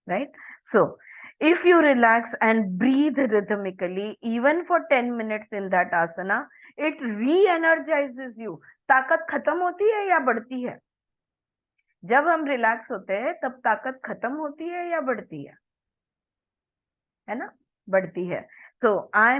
right? So if you relax and breathe rhythmically even for 10 minutes in that asana, it re-energizes you. ताकत खत्म होती है या बढ़ती है? जब हम रिलैक्स होते हैं तब ताकत खत्म होती है या बढ़ती है ना? बढ़ती है। So I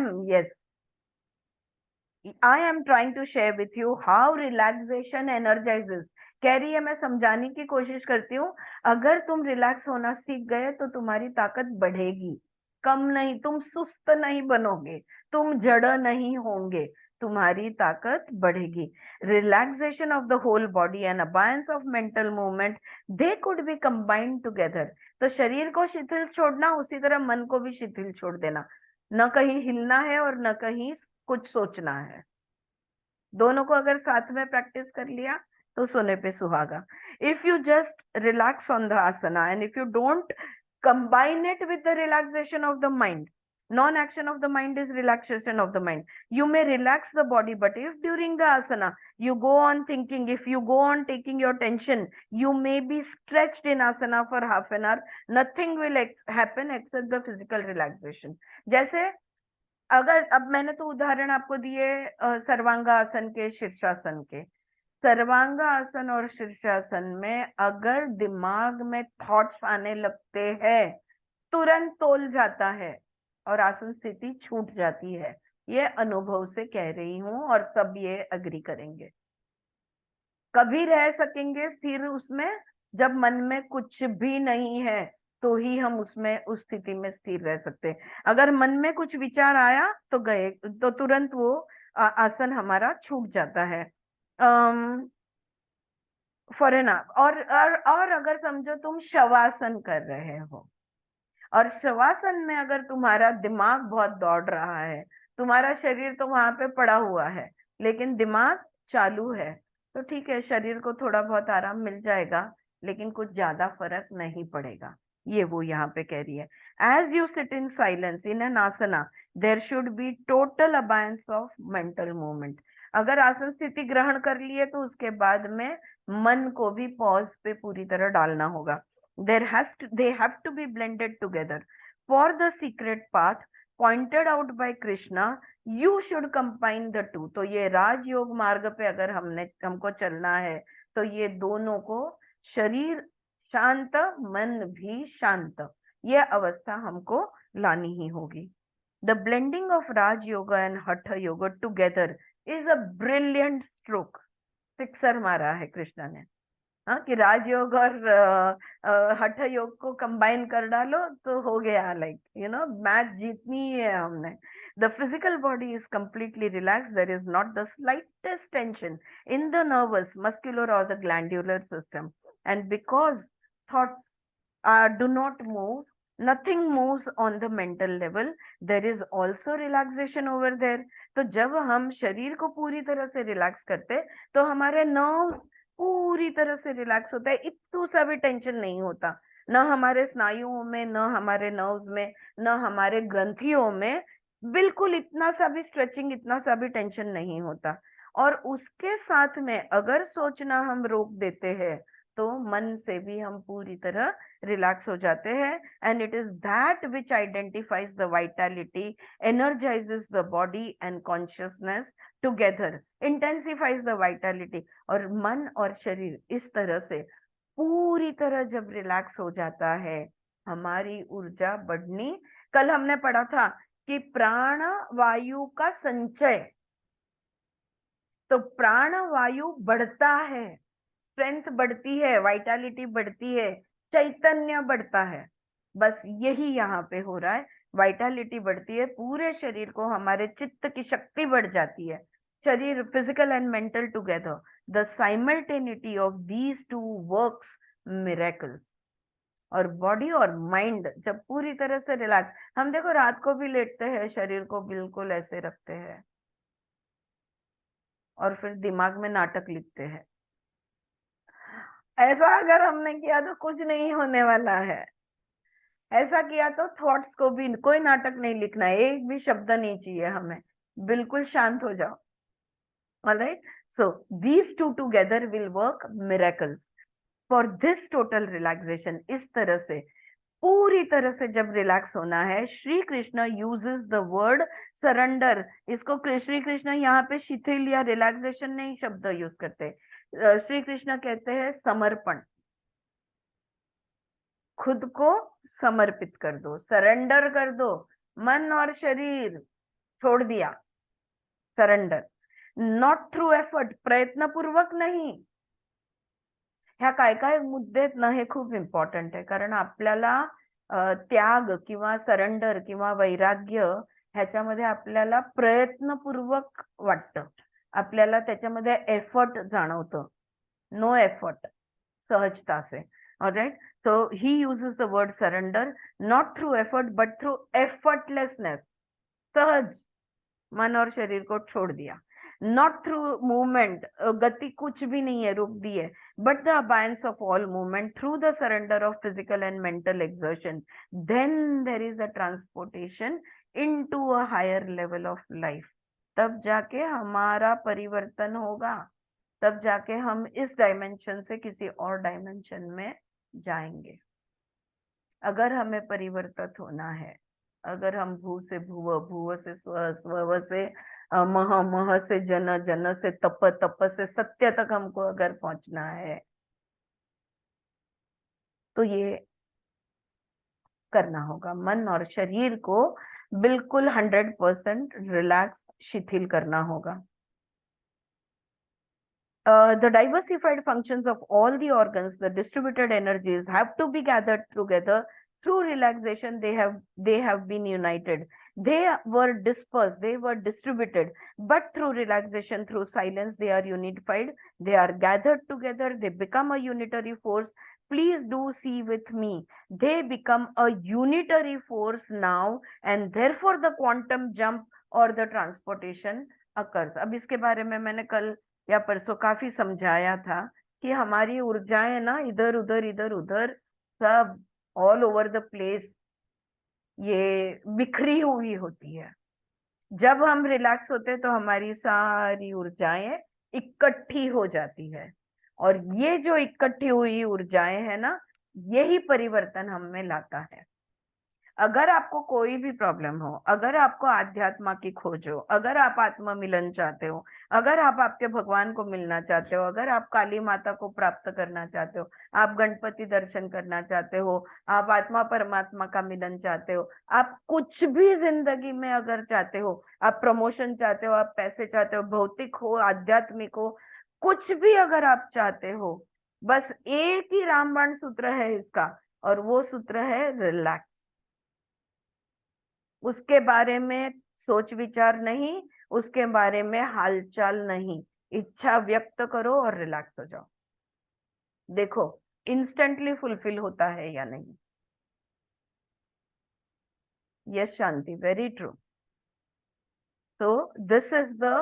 am trying to share with you how relaxation energizes. कह रही है, मैं समझाने की कोशिश करती हूँ, अगर तुम रिलैक्स होना सीख गए तो तुम्हारी ताकत बढ़ेगी, कम नहीं, तुम सुस्त नहीं बनोगे, तुम जड़ नहीं होंगे, तुम्हारी ताकत बढ़ेगी। Relaxation of the whole body and abeyance of mental movement, they could be combined together. तो शरीर को शिथिल छोड़ना, उसी तरह मन को भी शिथिल छोड़ देना, न कहीं हिलना है और न कहीं कुछ सोचना है। दोनों को अगर साथ में प्रैक्टिस कर लिया तो सोने पे सुहागा। If you just relax on the asana and if you don't combine it with the relaxation of the mind, non-action of the mind is relaxation of the mind. You may relax the body, but if during the asana you go on thinking, if you go on taking your tension, you may be stretched in asana for half an hour. Nothing will happen except the physical relaxation. जैसे अगर, अब मैंने तो उदाहरण आपको दिए सर्वांगासन के, शीर्षासन के। सर्वांगासन और शीर्षासन में अगर दिमाग में थॉट्स आने लगते हैं, तुरंत तोल जाता है और आसन स्थिति छूट जाती है। ये अनुभव से कह रही हूं और सब ये अग्री करेंगे। कभी रह सकेंगे स्थिर उसमें जब मन में कुछ भी नहीं है, तो ही हम उसमें, उस स्थिति में स्थिर रह सकते हैं। अगर मन में कुछ विचार आया तो गए, तो तुरंत वो आसन हमारा छूट जाता है। और अगर समझो तुम शवासन कर रहे हो, और शवासन में अगर तुम्हारा दिमाग बहुत दौड़ रहा है, तुम्हारा शरीर तो वहां पे पड़ा हुआ है लेकिन दिमाग चालू है, तो ठीक है, शरीर को थोड़ा बहुत आराम मिल जाएगा लेकिन कुछ ज्यादा फर्क नहीं पड़ेगा। ये वो यहाँ पे कह रही है। As you sit in silence in an asana, there should be total abeyance of mental movement. अगर आसन स्थिति ग्रहण कर लिए तो उसके बाद में मन को भी पॉज पे पूरी तरह डालना होगा। they have to be blended together for the secret path pointed out by Krishna. You should combine the two. तो ये राजयोग मार्ग पे अगर हमको चलना है तो ये दोनों को, शरीर शांत, मन भी शांत, ये अवस्था हमको लानी ही होगी। The blending of Raj Yoga and Hatha Yoga together is a brilliant stroke. Sixer मारा है कृष्णा ने, हाँ, कि राजयोग और हठ योग को कंबाइन कर डालो तो हो गया, लाइक मैच जीतनी है हमने। The physical body is completely relax, there is not the slightest tension in the nervous, muscular or the glandular system, and because thoughts do not move, nothing moves on the mental level, there is also relaxation over there. तो जब हम शरीर को पूरी तरह से relax करते तो हमारे नर्व्स पूरी तरह से रिलैक्स होता है, इतना सा भी टेंशन नहीं होता, न हमारे स्नायुओं में, न हमारे नर्व्स में, न हमारे ग्रंथियों में, बिल्कुल इतना सा भी स्ट्रेचिंग, इतना सा भी टेंशन नहीं होता। और उसके साथ में अगर सोचना हम रोक देते हैं तो मन से भी हम पूरी तरह रिलैक्स हो जाते हैं। And it is that which identifies the vitality, energises the body and consciousness together, intensifies the vitality. और मन और शरीर इस तरह से पूरी तरह जब रिलैक्स हो जाता है, हमारी ऊर्जा बढ़नी। कल हमने पढ़ा था कि प्राण वायु का संचय, तो प्राण वायु बढ़ता है, स्ट्रेंथ बढ़ती है, वाइटैलिटी बढ़ती है, चैतन्य बढ़ता है। बस यही यहाँ पे हो रहा है, वाइटैलिटी बढ़ती है, पूरे शरीर को, हमारे चित्त की शक्ति बढ़ जाती है, शरीर physical and mental together, the simultaneity of these two works miracles. और बॉडी और माइंड जब पूरी तरह से रिलैक्स, हम देखो रात को भी लेटते हैं, शरीर को बिल्कुल ऐसे रखते हैं और फिर दिमाग में नाटक लिखते हैं। ऐसा अगर हमने किया तो कुछ नहीं होने वाला है। ऐसा किया तो थॉट्स को भी कोई नाटक नहीं लिखना है, एक भी शब्द नहीं चाहिए हमें, बिल्कुल शांत हो जाओ। Alright, so these two together will work miracles for this total relaxation. इस तरह से पूरी तरह से जब रिलैक्स होना है, Shri Krishna uses the word surrender. इसको श्री कृष्ण यहाँ पे शिथिल या रिलैक्सेशन नहीं शब्द यूज करते, श्री कृष्ण कहते हैं समर्पण। खुद को समर्पित कर दो, सरेंडर कर दो, मन और शरीर छोड़ दिया, सरेंडर। नॉट थ्रू एफर्ट, प्रयत्न पूर्वक नाही। ह्या काय काय मुद्दे आहेत ना, हे खूप इम्पॉर्टंट आहे, कारण आपल्याला त्याग किंवा सरेंडर किंवा वैराग्य ह्याच्यामध्ये आपल्याला प्रयत्नपूर्वक वाटतं, आपल्याला त्याच्यामध्ये एफर्ट जाणवतं, नो एफर्ट, सहजता से। Alright, so he uses the word surrender not through effort but through effortlessness, सहज, मन और शरीर को छोड़ दिया। not through movement, गति कुछ भी नहीं है, रुक दी है, but the abeyance of all movement through the surrender of physical and mental exertion, then there is a transportation into a higher level of life। तब जाके हमारा परिवर्तन होगा, तब जाके हम इस डायमेंशन से किसी और डायमेंशन में जाएंगे। अगर हमें परिवर्तित होना है, अगर हम भू से भुव, भुव से स्व, स्व से मह, मह से जन, जन से तप, तप से सत्य तक हमको अगर पहुंचना है, तो ये करना होगा, मन और शरीर को बिल्कुल 100% रिलैक्स, शिथिल करना होगा। The diversified functions of all the organs, the distributed energies have to be gathered together through relaxation. They have been united. They were dispersed, they were distributed, but through relaxation, through silence, they are unified. They are gathered together. They become a unitary force. Please do see with me. They become a unitary force now, and therefore the quantum jump or the transportation occurs। अब इसके बारे में मैंने कल या परसों काफी समझाया था कि हमारी ऊर्जाएं ना इधर उधर सब ऑल ओवर द प्लेस ये बिखरी हुई होती है। जब हम रिलैक्स होते तो हमारी सारी ऊर्जाएं इकट्ठी हो जाती है, और ये जो इकट्ठी हुई ऊर्जाएं है ना, यही परिवर्तन हम में लाता है। अगर आपको कोई भी प्रॉब्लम हो, अगर आपको आध्यात्म की खोज हो, अगर आप आत्म मिलन चाहते हो, अगर आप आपके भगवान को मिलना चाहते हो, अगर आप काली माता को प्राप्त करना चाहते हो, आप गणपति दर्शन करना चाहते हो, आप आत्मा परमात्मा का मिलन चाहते हो, आप कुछ भी जिंदगी में अगर चाहते हो, आप प्रमोशन चाहते हो, आप पैसे चाहते हो, भौतिक हो आध्यात्मिक हो, कुछ भी अगर आप चाहते हो, बस एक ही रामबाण सूत्र है इसका, और वो सूत्र है रिलैक्स। उसके बारे में सोच विचार नहीं, उसके बारे में हालचाल नहीं, इच्छा व्यक्त करो और रिलैक्स हो जाओ। देखो इंस्टेंटली फुलफिल होता है या नहीं। Yes Shanti, very true. So this is the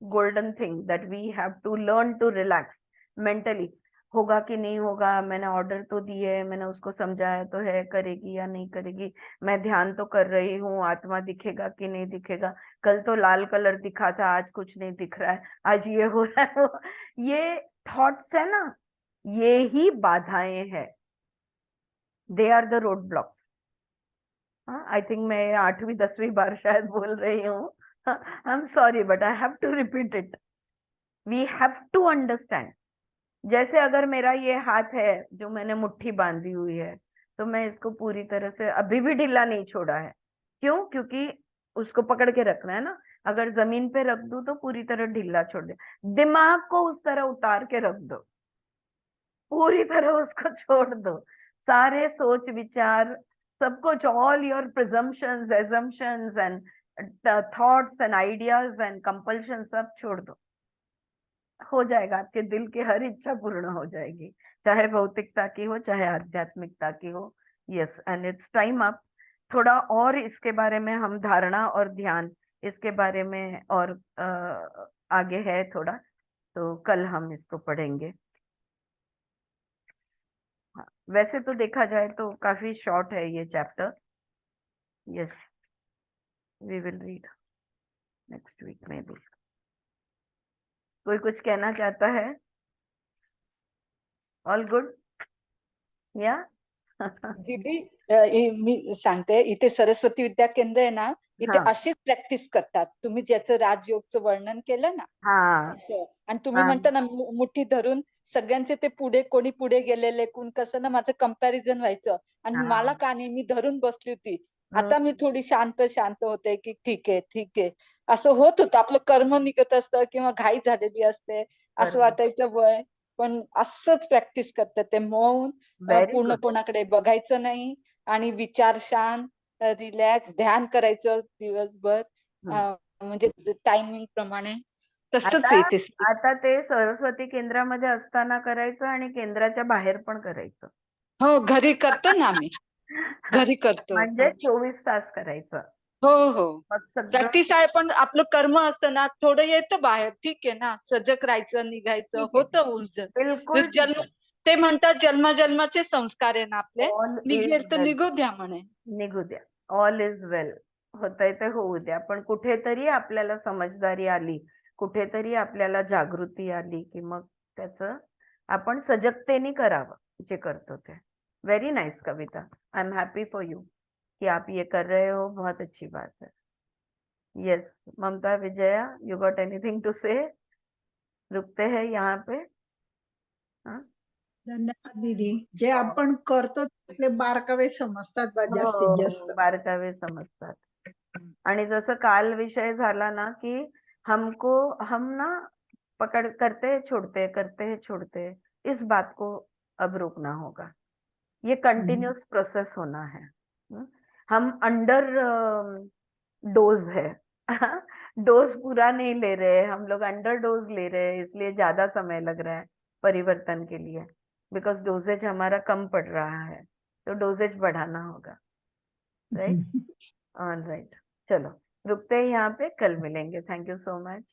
golden thing that we have to learn to relax mentally. होगा कि नहीं होगा, मैंने ऑर्डर तो दिए है, मैंने उसको समझाया तो है, करेगी या नहीं करेगी, मैं ध्यान तो कर रही हूँ, आत्मा दिखेगा कि नहीं दिखेगा, कल तो लाल कलर दिखा था, आज कुछ नहीं दिख रहा है, आज ये हो रहा है वो, ये थॉट्स है ना, ये ही बाधाएं हैं, they are the road block. I think मैं 8वीं 10वीं बार शायद बोल रही हूँ, I am sorry but I have to repeat it. We have to understand. जैसे अगर मेरा ये हाथ है जो मैंने मुट्ठी बांधी हुई है, तो मैं इसको पूरी तरह से अभी भी ढीला नहीं छोड़ा है। क्यों? क्योंकि उसको पकड़ के रखना है ना। अगर जमीन पे रख दूं तो पूरी तरह ढीला छोड़ दे। दिमाग को उस तरह उतार के रख दो, पूरी तरह उसको छोड़ दो, सारे सोच विचार सब कुछ, all your presumptions, assumptions and thoughts and ideas and compulsion सब छोड़ दो। हो जाएगा, आपके दिल की हर इच्छा पूर्ण हो जाएगी, चाहे भौतिकता की हो चाहे आध्यात्मिकता की हो। Yes, and it's time up. थोड़ा और इसके बारे में हम धारणा और ध्यान इसके बारे में और आगे है थोड़ा, तो कल हम इसको पढ़ेंगे। हाँ, वैसे तो देखा जाए तो काफी शॉर्ट है ये chapter. Yes, we will read next week में भी। कोई कुछ कहना चाहता है? ऑल गुड या? दीदी मी सांगते, इथे सरस्वती विद्या केंद्र आहे ना, इथे हाँ अशीच प्रॅक्टिस करतात. तुम्ही ज्याचं राजयोगचं वर्णन केलं ना, हाँ तसं. आणि तुम्ही हाँ म्हणता ना मुठी धरून सगळ्यांचे ते पुढे, कोणी पुढे गेलेले, कोण कसं ना, माझं कंपॅरिझन व्हायचं आणि मला का नाही, मी धरून बसली होती. आता मी थोडी शांत होते की ठीक आहे असं होत होतं. आपलं कर्म निघत असतं किंवा घाई झालेली असते, असं बरोबर. वाटायचं वय. पण असंच प्रॅक्टिस करतात ते मौन, व्हेरी पूर्ण गुड. कोणाकडे बघायचं नाही आणि विचार शांत, रिलॅक्स, ध्यान करायचं दिवसभर, म्हणजे टायमिंग प्रमाणे. तसंच आता आहे ते. आता ते सरस्वती केंद्रामध्ये असताना करायचं आणि केंद्राच्या बाहेर पण करायचं. हो, घरी करतो ना आम्ही. घरी करतो. म्हणजे 24 तास करायचं. हो हो. मग सगळं प्रॅक्टिस आहे, पण आपलं कर्म असतं ना, थोडं येतं बाहेर. ठीक आहे ना, सजग राहायचं, निघायचं, ठीक आहे. होतं उलझन. बिलकुल ठीक जन्म, ते म्हणतात जन्मजन्माचे संस्कार आहे ना आपले, आहे. ऑल इज निघेल तर वेल. निघू द्या म्हणे. निघू द्या. All is well. होतंय ते होऊ द्या. पण कुठेतरी आपल्याला समजदारी आली, कुठेतरी आपल्याला जागृती आली की मग त्याचं आपण सजगतेने करावं जे करतो ते. Very nice Kavita, I am happy for you कि आप ये कर रहे हो, बहुत अच्छी बात है। Yes, Mamata, Vijaya, you got anything to say? रुकते हैं यहाँ पे? हाँ? धन्यवाद दीदी. जे आपण करतो त्यातले बारकावे समजतात बा जास्तीत जास्त. बारकावे समजतात. आणि जसं काल विषय झाला ना की हम ना करते हैं छोड़ते हैं, इस बात को अब रोकना होगा। ये कंटिन्यूस प्रोसेस होना है। हम अंडर डोज है। डोज पूरा नहीं ले रहे, हम लोग अंडर डोज ले रहे हैं, इसलिए ज्यादा समय लग रहा है परिवर्तन के लिए, बिकॉज डोजेज हमारा कम पड़ रहा है, तो डोजेज बढ़ाना होगा। राइट? ऑल राइट, चलो रुकते हैं यहाँ पे, कल मिलेंगे। Thank you so much.